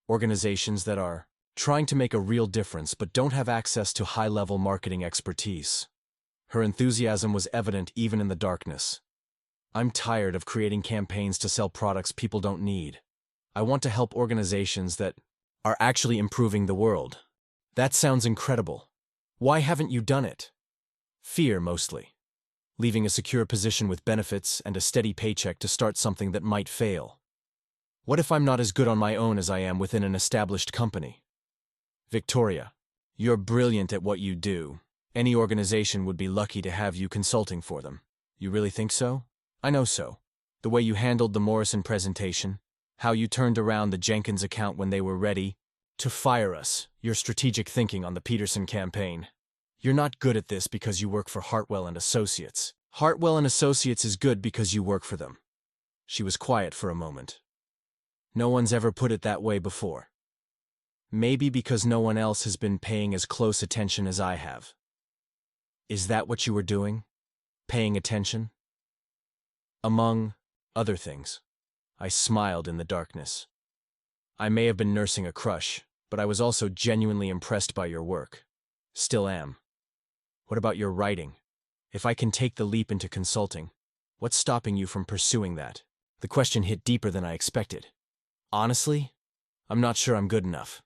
Organizations that are trying to make a real difference but don't have access to high-level marketing expertise. Her enthusiasm was evident even in the darkness. I'm tired of creating campaigns to sell products people don't need. I want to help organizations that are actually improving the world. That sounds incredible. Why haven't you done it? Fear, mostly. Leaving a secure position with benefits and a steady paycheck to start something that might fail. What if I'm not as good on my own as I am within an established company? Victoria, you're brilliant at what you do. Any organization would be lucky to have you consulting for them. You really think so? I know so. The way you handled the Morrison presentation, how you turned around the Jenkins account when they were ready to fire us, your strategic thinking on the Peterson campaign. You're not good at this because you work for Hartwell and Associates. Hartwell and Associates is good because you work for them. She was quiet for a moment. No one's ever put it that way before. Maybe because no one else has been paying as close attention as I have. Is that what you were doing? Paying attention? Among other things. I smiled in the darkness. I may have been nursing a crush, but I was also genuinely impressed by your work. Still am. What about your writing? If I can take the leap into consulting, what's stopping you from pursuing that? The question hit deeper than I expected. Honestly, I'm not sure I'm good enough.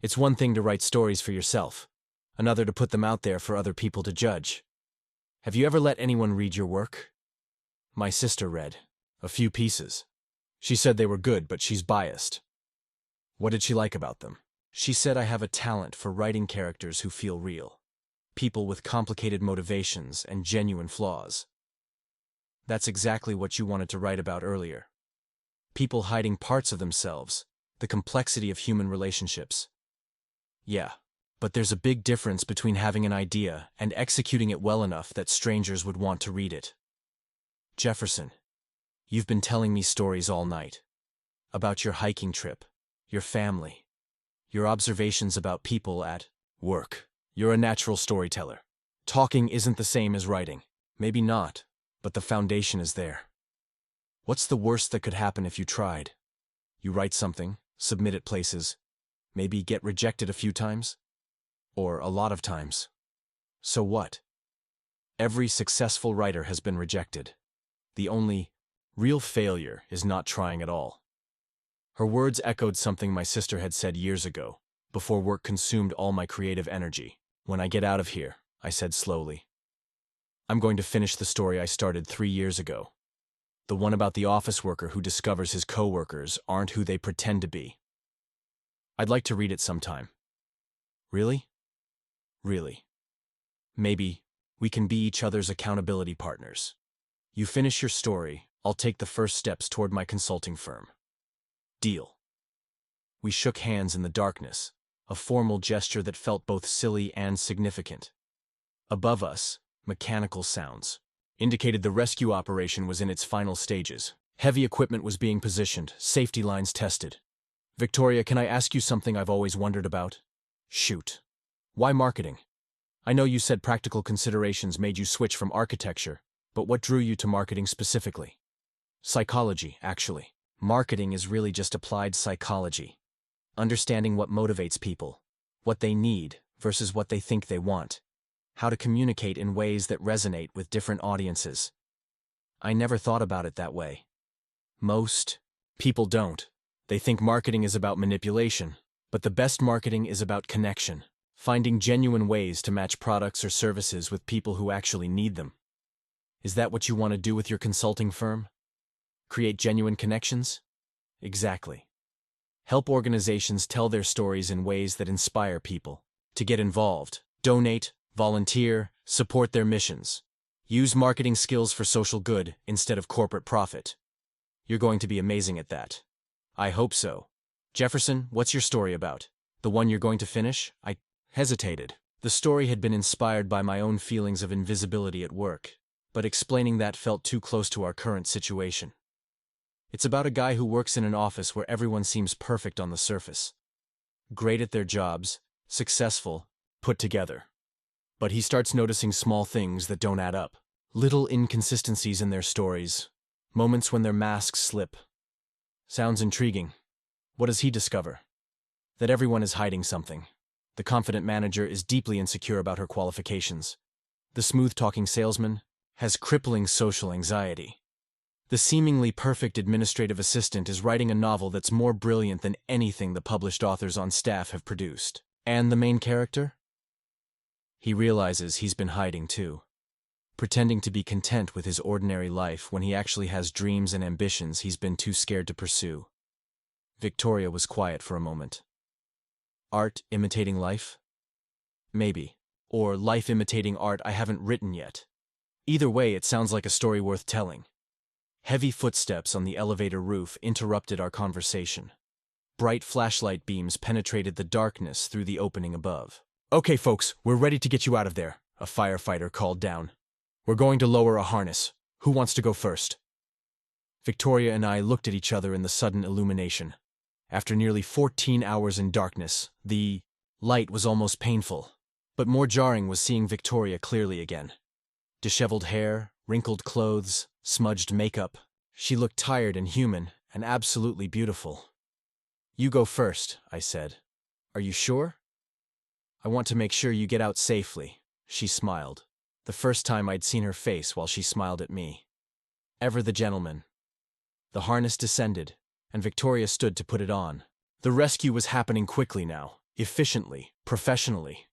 It's one thing to write stories for yourself, another to put them out there for other people to judge. Have you ever let anyone read your work? My sister read a few pieces. She said they were good, but she's biased. What did she like about them? She said I have a talent for writing characters who feel real. People with complicated motivations and genuine flaws. That's exactly what you wanted to write about earlier. People hiding parts of themselves, the complexity of human relationships. Yeah, but there's a big difference between having an idea and executing it well enough that strangers would want to read it. Jefferson, you've been telling me stories all night. About your hiking trip, your family, your observations about people at work. You're a natural storyteller. Talking isn't the same as writing. Maybe not, but the foundation is there. What's the worst that could happen if you tried? You write something, submit it places, maybe get rejected a few times? Or a lot of times. So what? Every successful writer has been rejected. The only real failure is not trying at all. Her words echoed something my sister had said years ago, before work consumed all my creative energy. When I get out of here, I said slowly, I'm going to finish the story I started 3 years ago. The one about the office worker who discovers his coworkers aren't who they pretend to be. I'd like to read it sometime. Really? Really. Maybe we can be each other's accountability partners. You finish your story, I'll take the first steps toward my consulting firm. Deal. We shook hands in the darkness, a formal gesture that felt both silly and significant. Above us, mechanical sounds indicated the rescue operation was in its final stages. Heavy equipment was being positioned, safety lines tested. Victoria, can I ask you something I've always wondered about? Shoot. Why marketing? I know you said practical considerations made you switch from architecture, but what drew you to marketing specifically? Psychology, actually. Marketing is really just applied psychology. Understanding what motivates people, what they need versus what they think they want. How to communicate in ways that resonate with different audiences. I never thought about it that way. Most people don't. They think marketing is about manipulation, but the best marketing is about connection, finding genuine ways to match products or services with people who actually need them. Is that what you want to do with your consulting firm? Create genuine connections? Exactly. Help organizations tell their stories in ways that inspire people to get involved, donate, volunteer, support their missions. Use marketing skills for social good instead of corporate profit. You're going to be amazing at that. I hope so. Jefferson, what's your story about? The one you're going to finish? I hesitated. The story had been inspired by my own feelings of invisibility at work, but explaining that felt too close to our current situation. It's about a guy who works in an office where everyone seems perfect on the surface. Great at their jobs, successful, put together. But he starts noticing small things that don't add up. Little inconsistencies in their stories. Moments when their masks slip. Sounds intriguing. What does he discover? That everyone is hiding something. The confident manager is deeply insecure about her qualifications. The smooth-talking salesman has crippling social anxiety. The seemingly perfect administrative assistant is writing a novel that's more brilliant than anything the published authors on staff have produced. And the main character? He realizes he's been hiding too. Pretending to be content with his ordinary life when he actually has dreams and ambitions he's been too scared to pursue. Victoria was quiet for a moment. Art imitating life? Maybe. Or life imitating art I haven't written yet. Either way, it sounds like a story worth telling. Heavy footsteps on the elevator roof interrupted our conversation. Bright flashlight beams penetrated the darkness through the opening above. "Okay, folks, we're ready to get you out of there," a firefighter called down. "We're going to lower a harness. Who wants to go first?" Victoria and I looked at each other in the sudden illumination. After nearly 14 hours in darkness, the light was almost painful. But more jarring was seeing Victoria clearly again. Disheveled hair, wrinkled clothes, smudged makeup. She looked tired and human, and absolutely beautiful. "You go first," I said. "Are you sure?" "I want to make sure you get out safely," she smiled. The first time I'd seen her face while she smiled at me. Ever the gentleman. The harness descended, and Victoria stood to put it on. The rescue was happening quickly now, efficiently, professionally.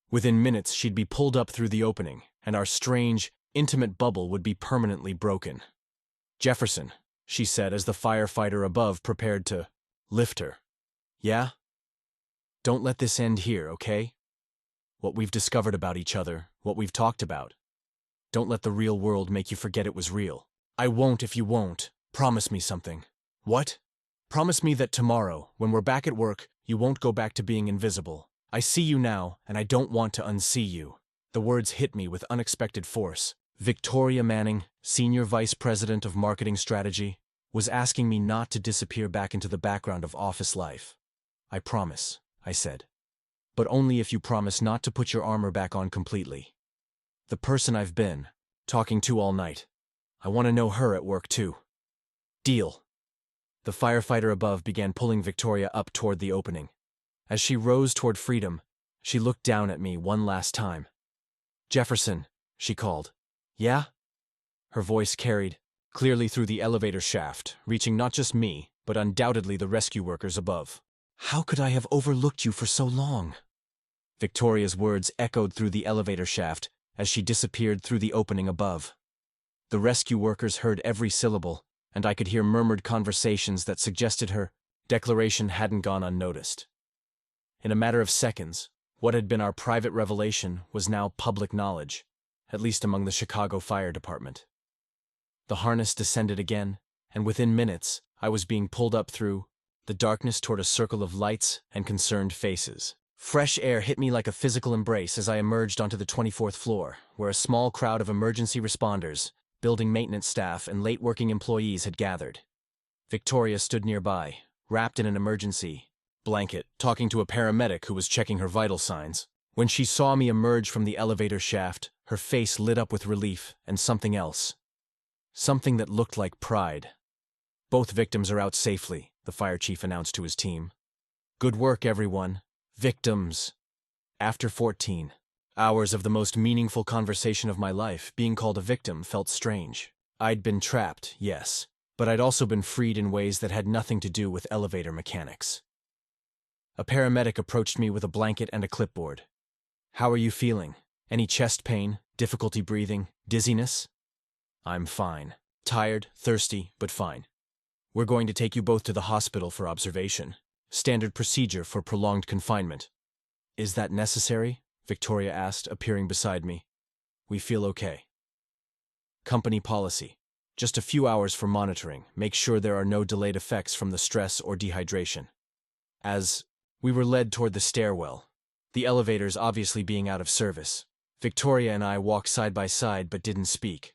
Within minutes, she'd be pulled up through the opening, and our strange, intimate bubble would be permanently broken. "Jefferson," she said as the firefighter above prepared to lift her. "Yeah? Don't let this end here, okay? What we've discovered about each other, what we've talked about. Don't let the real world make you forget it was real." "I won't if you won't. Promise me something." "What?" "Promise me that tomorrow, when we're back at work, you won't go back to being invisible. I see you now, and I don't want to unsee you." The words hit me with unexpected force. Victoria Manning, Senior Vice President of Marketing Strategy, was asking me not to disappear back into the background of office life. "I promise," I said. "But only if you promise not to put your armor back on completely. The person I've been talking to all night. I want to know her at work too." "Deal." The firefighter above began pulling Victoria up toward the opening. As she rose toward freedom, she looked down at me one last time. "Jefferson," she called. "Yeah?" Her voice carried clearly through the elevator shaft, reaching not just me, but undoubtedly the rescue workers above. "How could I have overlooked you for so long?" Victoria's words echoed through the elevator shaft as she disappeared through the opening above. The rescue workers heard every syllable, and I could hear murmured conversations that suggested her declaration hadn't gone unnoticed. In a matter of seconds, what had been our private revelation was now public knowledge, at least among the Chicago Fire Department. The harness descended again, and within minutes, I was being pulled up through the darkness toward a circle of lights and concerned faces. Fresh air hit me like a physical embrace as I emerged onto the 24th floor, where a small crowd of emergency responders, building maintenance staff, and late-working employees had gathered. Victoria stood nearby, wrapped in an emergency blanket, talking to a paramedic who was checking her vital signs. When she saw me emerge from the elevator shaft, her face lit up with relief and something else. Something that looked like pride. "Both victims are out safely," the fire chief announced to his team. "Good work, everyone. Victims." After 14 hours of the most meaningful conversation of my life, being called a victim felt strange. I'd been trapped, yes, but I'd also been freed in ways that had nothing to do with elevator mechanics. A paramedic approached me with a blanket and a clipboard. "How are you feeling? Any chest pain, difficulty breathing, dizziness?" "I'm fine. Tired, thirsty, but fine. We're going to take you both to the hospital for observation." Standard procedure for prolonged confinement. Is that necessary? Victoria asked, appearing beside me. We feel okay. Company policy. Just a few hours for monitoring. Make sure there are no delayed effects from the stress or dehydration. As we were led toward the stairwell, the elevators obviously being out of service, Victoria and I walked side by side but didn't speak.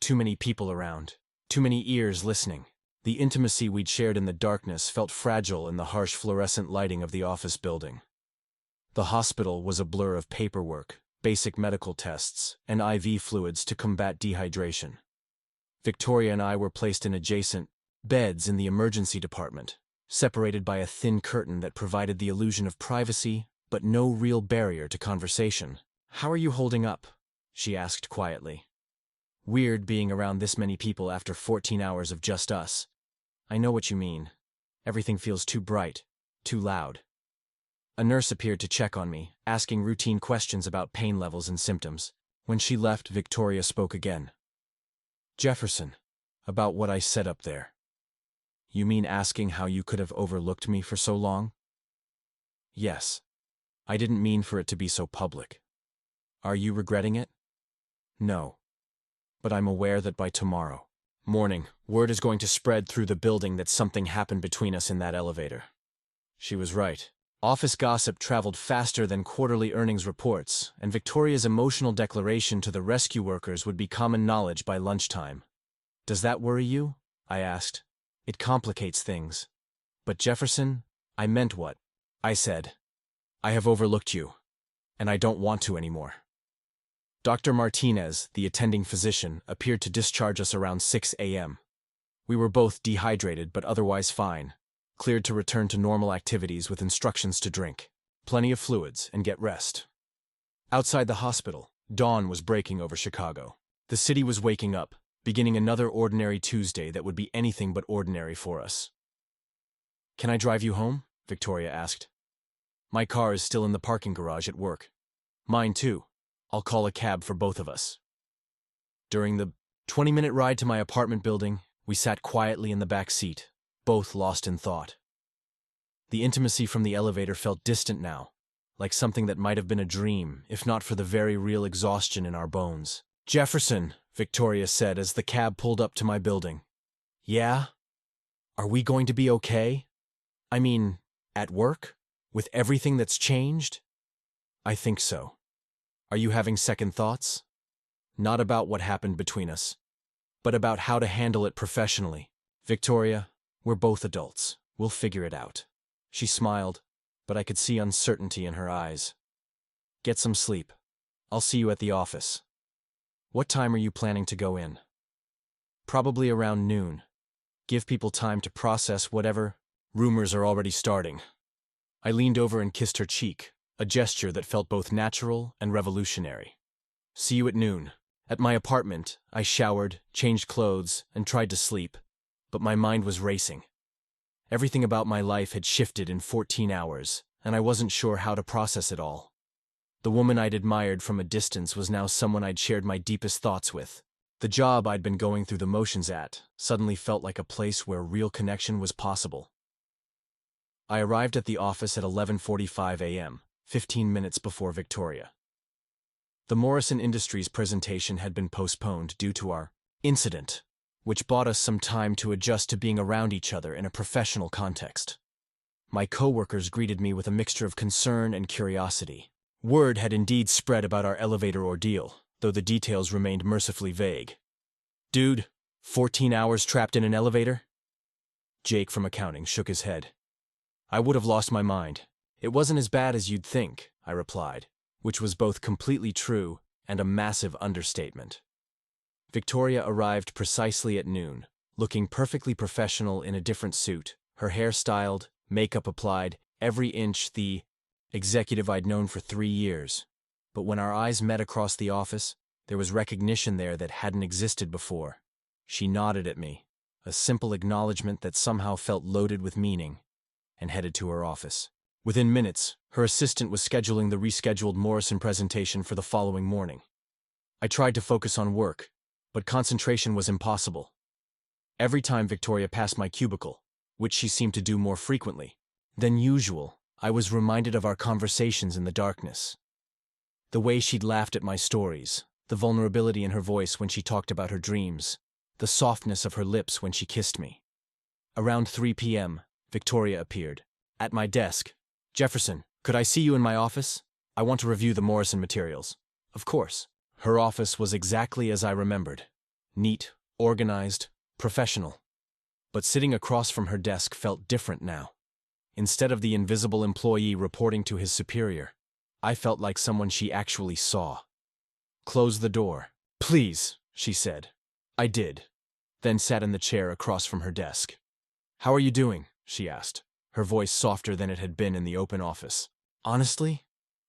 Too many people around. Too many ears listening. The intimacy we'd shared in the darkness felt fragile in the harsh fluorescent lighting of the office building. The hospital was a blur of paperwork, basic medical tests, and IV fluids to combat dehydration. Victoria and I were placed in adjacent beds in the emergency department, separated by a thin curtain that provided the illusion of privacy, but no real barrier to conversation. "How are you holding up?" she asked quietly. "Weird being around this many people after 14 hours of just us. I know what you mean. Everything feels too bright, too loud." A nurse appeared to check on me, asking routine questions about pain levels and symptoms. When she left, Victoria spoke again. "Jefferson, about what I said up there. You mean asking how you could have overlooked me for so long?" "Yes. I didn't mean for it to be so public. Are you regretting it?" "No. But I'm aware that by tomorrow morning, word is going to spread through the building that something happened between us in that elevator." She was right. Office gossip traveled faster than quarterly earnings reports, and Victoria's emotional declaration to the rescue workers would be common knowledge by lunchtime. "Does that worry you?" I asked. "It complicates things." "But Jefferson, I meant what I said. I have overlooked you, and I don't want to anymore." Dr. Martinez, the attending physician, appeared to discharge us around 6 a.m. We were both dehydrated but otherwise fine, cleared to return to normal activities with instructions to drink plenty of fluids and get rest. Outside the hospital, dawn was breaking over Chicago. The city was waking up, beginning another ordinary Tuesday that would be anything but ordinary for us. "Can I drive you home?" Victoria asked. "My car is still in the parking garage at work." "Mine too. I'll call a cab for both of us." During the 20-minute ride to my apartment building, we sat quietly in the back seat, both lost in thought. The intimacy from the elevator felt distant now, like something that might have been a dream, if not for the very real exhaustion in our bones. "Jefferson," Victoria said as the cab pulled up to my building. "Yeah? Are we going to be okay? I mean, at work? With everything that's changed?" "I think so." "Are you having second thoughts?" "Not about what happened between us, but about how to handle it professionally. Victoria, we're both adults. We'll figure it out." She smiled, but I could see uncertainty in her eyes. "Get some sleep. I'll see you at the office." "What time are you planning to go in?" "Probably around noon. Give people time to process whatever rumors are already starting." I leaned over and kissed her cheek, a gesture that felt both natural and revolutionary. "See you at noon." At my apartment, I showered, changed clothes, and tried to sleep, but my mind was racing. Everything about my life had shifted in 14 hours, and I wasn't sure how to process it all. The woman I'd admired from a distance was now someone I'd shared my deepest thoughts with. The job I'd been going through the motions at suddenly felt like a place where real connection was possible. I arrived at the office at 11:45 a.m., 15 minutes before Victoria. The Morrison Industries presentation had been postponed due to our incident, which bought us some time to adjust to being around each other in a professional context. My coworkers greeted me with a mixture of concern and curiosity. Word had indeed spread about our elevator ordeal, though the details remained mercifully vague. "Dude, 14 hours trapped in an elevator?" Jake from accounting shook his head. "I would have lost my mind. It wasn't as bad as you'd think," I replied, which was both completely true and a massive understatement. Victoria arrived precisely at noon, looking perfectly professional in a different suit, her hair styled, makeup applied, every inch the executive I'd known for 3 years. But when our eyes met across the office, there was recognition there that hadn't existed before. She nodded at me, a simple acknowledgement that somehow felt loaded with meaning, and headed to her office. Within minutes, her assistant was scheduling the rescheduled Morrison presentation for the following morning. I tried to focus on work, but concentration was impossible. Every time Victoria passed my cubicle, which she seemed to do more frequently, than usual, I was reminded of our conversations in the darkness. The way she'd laughed at my stories, the vulnerability in her voice when she talked about her dreams, the softness of her lips when she kissed me. Around 3 p.m., Victoria appeared. At my desk. "Jefferson, could I see you in my office? I want to review the Morrison materials." Of course. Her office was exactly as I remembered. Neat, organized, professional. But sitting across from her desk felt different now. Instead of the invisible employee reporting to his superior, I felt like someone she actually saw. "Close the door, please," she said. I did, then sat in the chair across from her desk. "How are you doing?" she asked, her voice softer than it had been in the open office. "Honestly,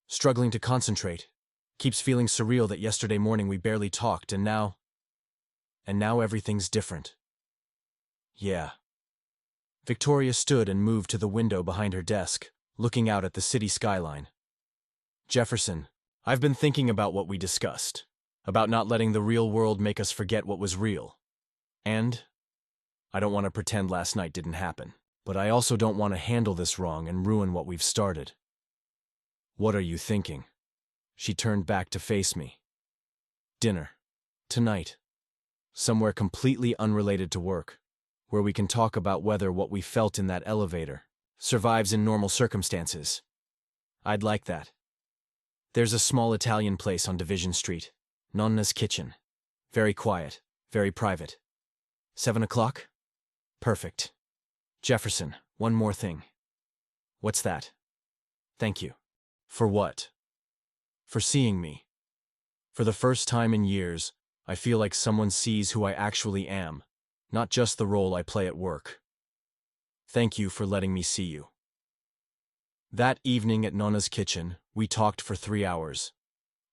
struggling to concentrate. Keeps feeling surreal that yesterday morning we barely talked, and now everything's different." "Yeah." Victoria stood and moved to the window behind her desk, looking out at the city skyline. "Jefferson, I've been thinking about what we discussed, about not letting the real world make us forget what was real. And I don't want to pretend last night didn't happen, but I also don't want to handle this wrong and ruin what we've started." "What are you thinking?" She turned back to face me. "Dinner. Tonight. Somewhere completely unrelated to work, where we can talk about whether what we felt in that elevator survives in normal circumstances. I'd like that. There's a small Italian place on Division Street, Nonna's Kitchen. Very quiet, very private. 7 o'clock? Perfect. Jefferson, one more thing." "What's that?" "Thank you." "For what?" "For seeing me. For the first time in years, I feel like someone sees who I actually am, not just the role I play at work. Thank you for letting me see you." That evening at Nonna's Kitchen, we talked for 3 hours.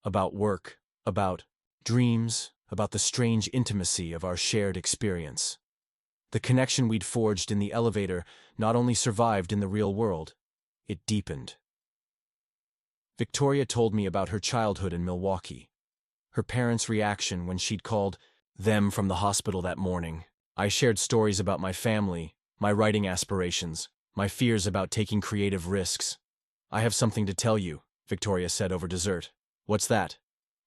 About work, about dreams, about the strange intimacy of our shared experience. The connection we'd forged in the elevator not only survived in the real world, it deepened. Victoria told me about her childhood in Milwaukee. Her parents' reaction when she'd called them from the hospital that morning. I shared stories about my family, my writing aspirations, my fears about taking creative risks. "I have something to tell you," Victoria said over dessert. "What's that?"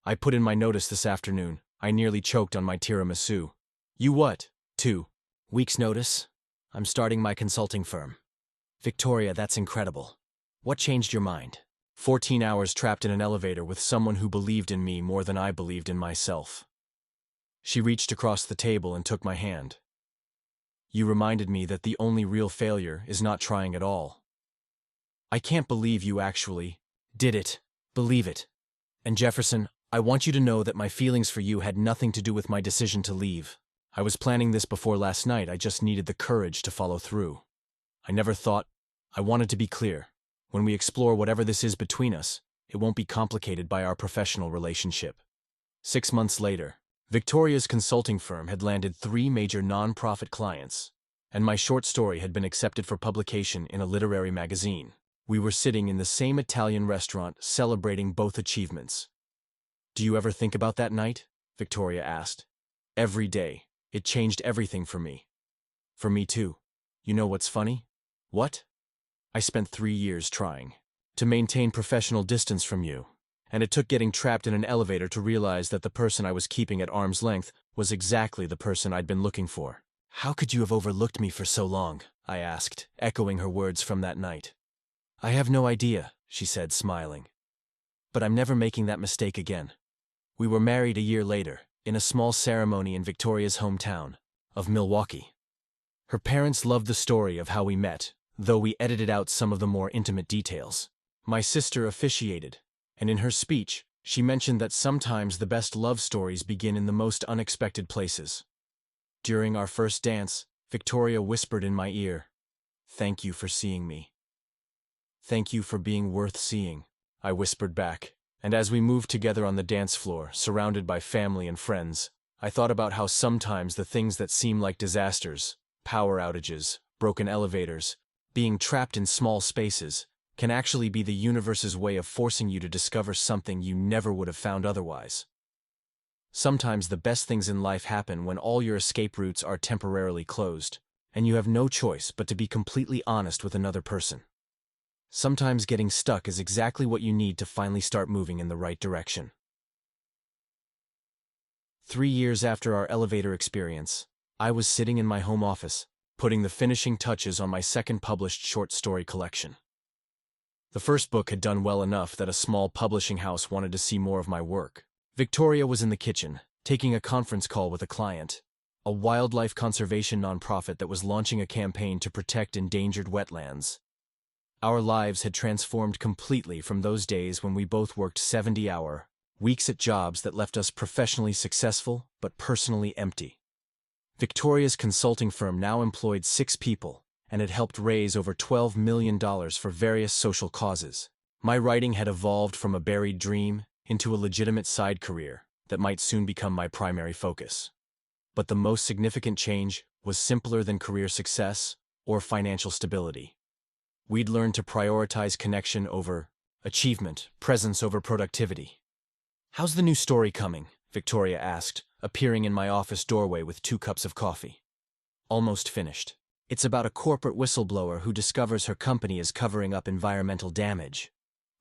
"I put in my notice this afternoon. I nearly choked on my tiramisu." "You what?" 2 weeks notice. I'm starting my consulting firm." "Victoria, that's incredible. What changed your mind?" 14 hours trapped in an elevator with someone who believed in me more than I believed in myself. She reached across the table and took my hand. "You reminded me that the only real failure is not trying at all. I can't believe you actually did it. Believe it. And Jefferson, I want you to know that my feelings for you had nothing to do with my decision to leave. I was planning this before last night. I just needed the courage to follow through. I never thought. I wanted to be clear. When we explore whatever this is between us, it won't be complicated by our professional relationship." 6 months later, Victoria's consulting firm had landed 3 major non-profit clients, and my short story had been accepted for publication in a literary magazine. We were sitting in the same Italian restaurant celebrating both achievements. "Do you ever think about that night?" Victoria asked. "Every day. It changed everything for me." "For me too. You know what's funny?" "What?" "I spent 3 years trying to maintain professional distance from you, and it took getting trapped in an elevator to realize that the person I was keeping at arm's length was exactly the person I'd been looking for." "How could you have overlooked me for so long?" I asked, echoing her words from that night. "I have no idea," she said, smiling. "But I'm never making that mistake again." We were married a year later, in a small ceremony in Victoria's hometown of Milwaukee. Her parents loved the story of how we met, though we edited out some of the more intimate details. My sister officiated, and in her speech, she mentioned that sometimes the best love stories begin in the most unexpected places. During our first dance, Victoria whispered in my ear, "Thank you for seeing me." "Thank you for being worth seeing," I whispered back, and as we moved together on the dance floor, surrounded by family and friends, I thought about how sometimes the things that seem like disasters, power outages, broken elevators, being trapped in small spaces, can actually be the universe's way of forcing you to discover something you never would have found otherwise. Sometimes the best things in life happen when all your escape routes are temporarily closed, and you have no choice but to be completely honest with another person. Sometimes getting stuck is exactly what you need to finally start moving in the right direction. 3 years after our elevator experience, I was sitting in my home office, putting the finishing touches on my second published short story collection. The first book had done well enough that a small publishing house wanted to see more of my work. Victoria was in the kitchen, taking a conference call with a client, a wildlife conservation nonprofit that was launching a campaign to protect endangered wetlands. Our lives had transformed completely from those days when we both worked 70-hour weeks at jobs that left us professionally successful but personally empty. Victoria's consulting firm now employed 6 people and had helped raise over $12 million for various social causes. My writing had evolved from a buried dream into a legitimate side career that might soon become my primary focus. But the most significant change was simpler than career success or financial stability. We'd learned to prioritize connection over achievement, presence over productivity. "How's the new story coming?" Victoria asked, appearing in my office doorway with 2 cups of coffee. "Almost finished. It's about a corporate whistleblower who discovers her company is covering up environmental damage.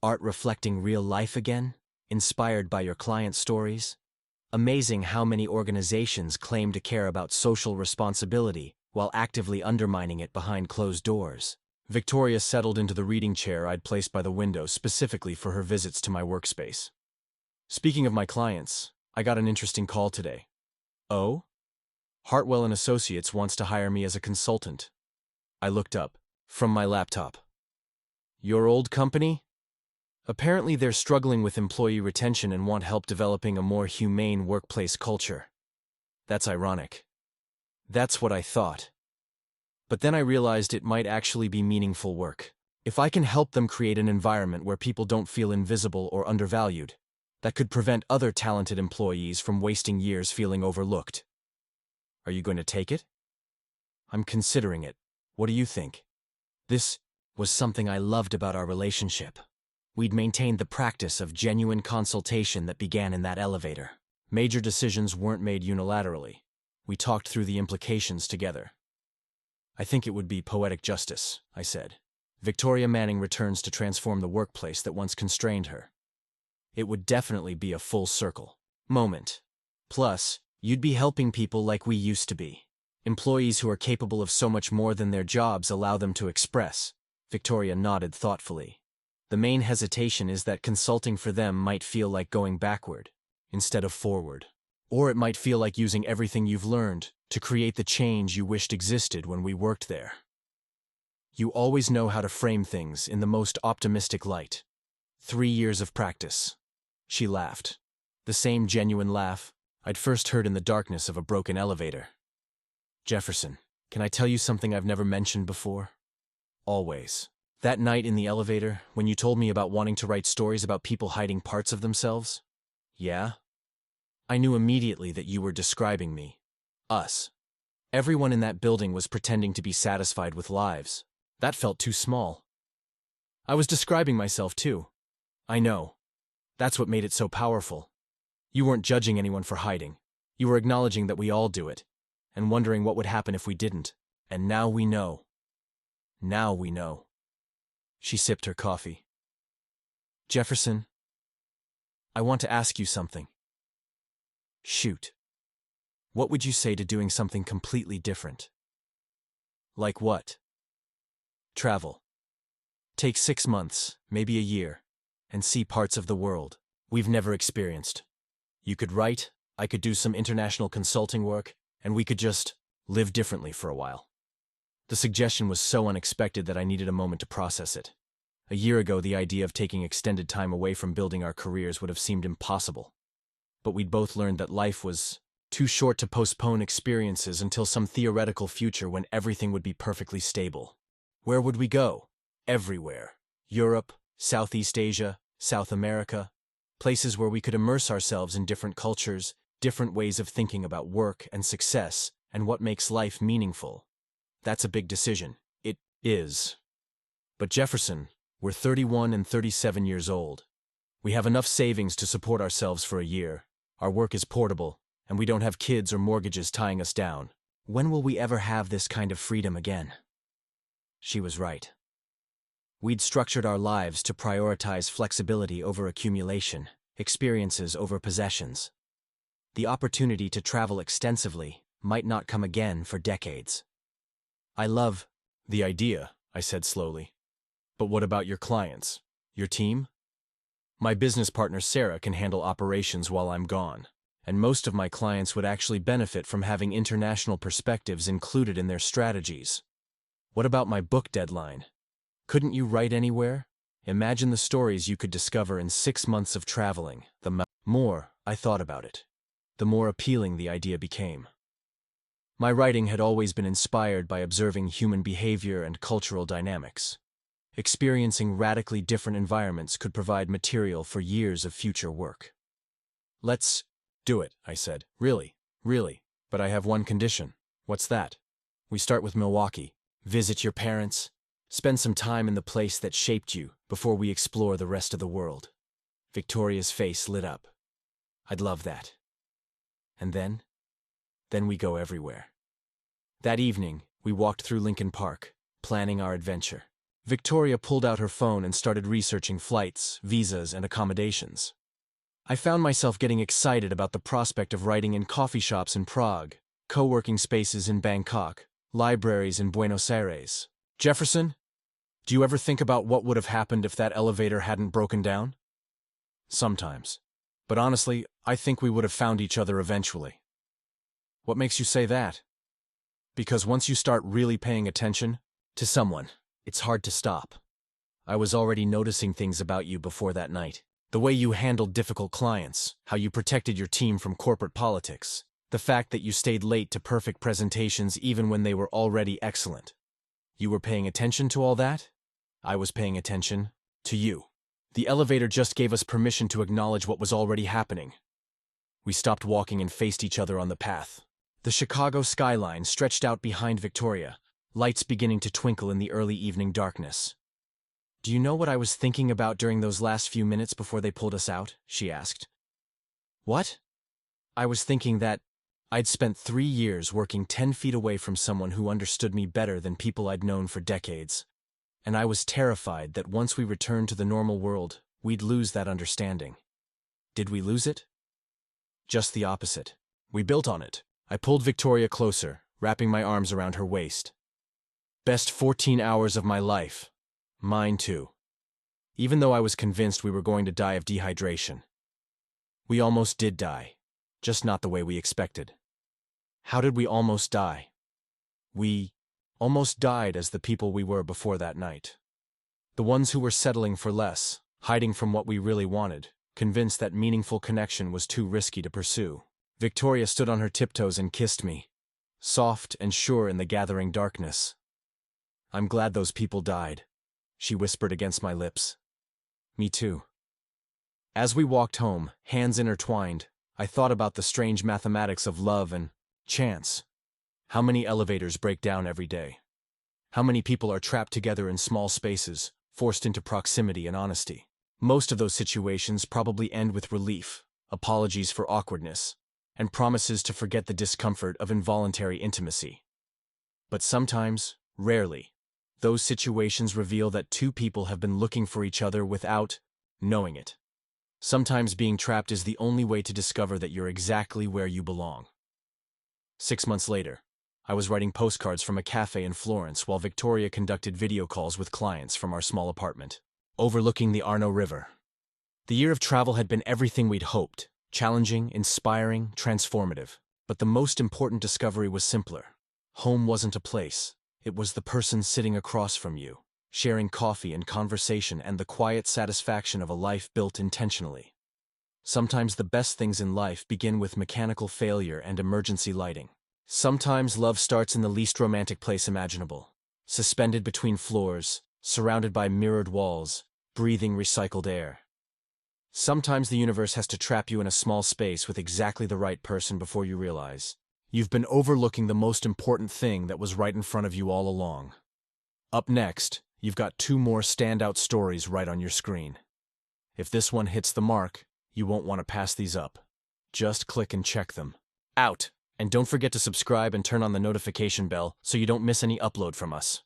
Art reflecting real life again, inspired by your client stories. Amazing how many organizations claim to care about social responsibility while actively undermining it behind closed doors." Victoria settled into the reading chair I'd placed by the window specifically for her visits to my workspace. "Speaking of my clients, I got an interesting call today." "Oh?" "Hartwell & Associates wants to hire me as a consultant." I looked up from my laptop. "Your old company?" "Apparently they're struggling with employee retention and want help developing a more humane workplace culture." "That's ironic." "That's what I thought. But then I realized it might actually be meaningful work. If I can help them create an environment where people don't feel invisible or undervalued, that could prevent other talented employees from wasting years feeling overlooked." "Are you going to take it?" "I'm considering it. What do you think?" This was something I loved about our relationship. We'd maintained the practice of genuine consultation that began in that elevator. Major decisions weren't made unilaterally. We talked through the implications together. "I think it would be poetic justice," I said. "Victoria Manning returns to transform the workplace that once constrained her. It would definitely be a full circle moment. Plus, you'd be helping people like we used to be. Employees who are capable of so much more than their jobs allow them to express." Victoria nodded thoughtfully. "The main hesitation is that consulting for them might feel like going backward instead of forward. Or it might feel like using everything you've learned to create the change you wished existed when we worked there. You always know how to frame things in the most optimistic light. 3 years of practice." She laughed. The same genuine laugh I'd first heard in the darkness of a broken elevator. "Jefferson, can I tell you something I've never mentioned before?" "Always." "That night in the elevator, when you told me about wanting to write stories about people hiding parts of themselves?" "Yeah?" "I knew immediately that you were describing me. Us. Everyone in that building was pretending to be satisfied with lives. That felt too small." "I was describing myself too." "I know. That's what made it so powerful. You weren't judging anyone for hiding. You were acknowledging that we all do it, and wondering what would happen if we didn't. And now we know. Now we know." She sipped her coffee. "Jefferson, I want to ask you something." "Shoot." "What would you say to doing something completely different?" "Like what?" "Travel. Take 6 months, maybe a year, and see parts of the world we've never experienced. You could write, I could do some international consulting work, and we could just live differently for a while." The suggestion was so unexpected that I needed a moment to process it. A year ago, the idea of taking extended time away from building our careers would have seemed impossible. But we'd both learned that life was too short to postpone experiences until some theoretical future when everything would be perfectly stable. Where would we go? Everywhere. Europe, Southeast Asia, South America. Places where we could immerse ourselves in different cultures, different ways of thinking about work and success, and what makes life meaningful. That's a big decision. It is. But Jefferson, we're 31 and 37 years old. We have enough savings to support ourselves for a year. Our work is portable, and we don't have kids or mortgages tying us down. When will we ever have this kind of freedom again?" She was right. We'd structured our lives to prioritize flexibility over accumulation, experiences over possessions. The opportunity to travel extensively might not come again for decades. I love the idea, I said slowly. But what about your clients? Your team? My business partner Sarah can handle operations while I'm gone, and most of my clients would actually benefit from having international perspectives included in their strategies. What about my book deadline? Couldn't you write anywhere? Imagine the stories you could discover in 6 months of traveling. The more I thought about it, the more appealing the idea became. My writing had always been inspired by observing human behavior and cultural dynamics. Experiencing radically different environments could provide material for years of future work. Let's do it, I said. Really, but I have one condition. What's that? We start with Milwaukee, visit your parents, spend some time in the place that shaped you before we explore the rest of the world. Victoria's face lit up. I'd love that. And then we go everywhere. That evening, we walked through Lincoln Park, planning our adventure. Victoria pulled out her phone and started researching flights, visas, and accommodations. I found myself getting excited about the prospect of writing in coffee shops in Prague, co-working spaces in Bangkok, libraries in Buenos Aires. Jefferson, do you ever think about what would have happened if that elevator hadn't broken down? Sometimes. But honestly, I think we would have found each other eventually. What makes you say that? Because once you start really paying attention to someone, it's hard to stop. I was already noticing things about you before that night. The way you handled difficult clients, how you protected your team from corporate politics, the fact that you stayed late to perfect presentations even when they were already excellent. You were paying attention to all that? I was paying attention to you. The elevator just gave us permission to acknowledge what was already happening. We stopped walking and faced each other on the path. The Chicago skyline stretched out behind Victoria, lights beginning to twinkle in the early evening darkness. Do you know what I was thinking about during those last few minutes before they pulled us out? She asked. What? I was thinking that I'd spent 3 years working 10 feet away from someone who understood me better than people I'd known for decades. And I was terrified that once we returned to the normal world, we'd lose that understanding. Did we lose it? Just the opposite. We built on it. I pulled Victoria closer, wrapping my arms around her waist. Best 14 hours of my life. Mine too. Even though I was convinced we were going to die of dehydration. We almost did die, just not the way we expected. How did we almost die? We almost died as the people we were before that night. The ones who were settling for less, hiding from what we really wanted, convinced that meaningful connection was too risky to pursue. Victoria stood on her tiptoes and kissed me, soft and sure in the gathering darkness. I'm glad those people died, she whispered against my lips. Me too. As we walked home, hands intertwined, I thought about the strange mathematics of love and chance. How many elevators break down every day? How many people are trapped together in small spaces, forced into proximity and honesty? Most of those situations probably end with relief, apologies for awkwardness, and promises to forget the discomfort of involuntary intimacy. But sometimes, rarely, those situations reveal that two people have been looking for each other without knowing it. Sometimes being trapped is the only way to discover that you're exactly where you belong. 6 months later, I was writing postcards from a cafe in Florence while Victoria conducted video calls with clients from our small apartment, overlooking the Arno River. The year of travel had been everything we'd hoped, challenging, inspiring, transformative. But the most important discovery was simpler. Home wasn't a place. It was the person sitting across from you, sharing coffee and conversation and the quiet satisfaction of a life built intentionally. Sometimes the best things in life begin with mechanical failure and emergency lighting. Sometimes love starts in the least romantic place imaginable, suspended between floors, surrounded by mirrored walls, breathing recycled air. Sometimes the universe has to trap you in a small space with exactly the right person before you realize you've been overlooking the most important thing that was right in front of you all along. Up next, you've got 2 more standout stories right on your screen. If this one hits the mark, you won't want to pass these up. Just click and check them out. And don't forget to subscribe and turn on the notification bell so you don't miss any upload from us.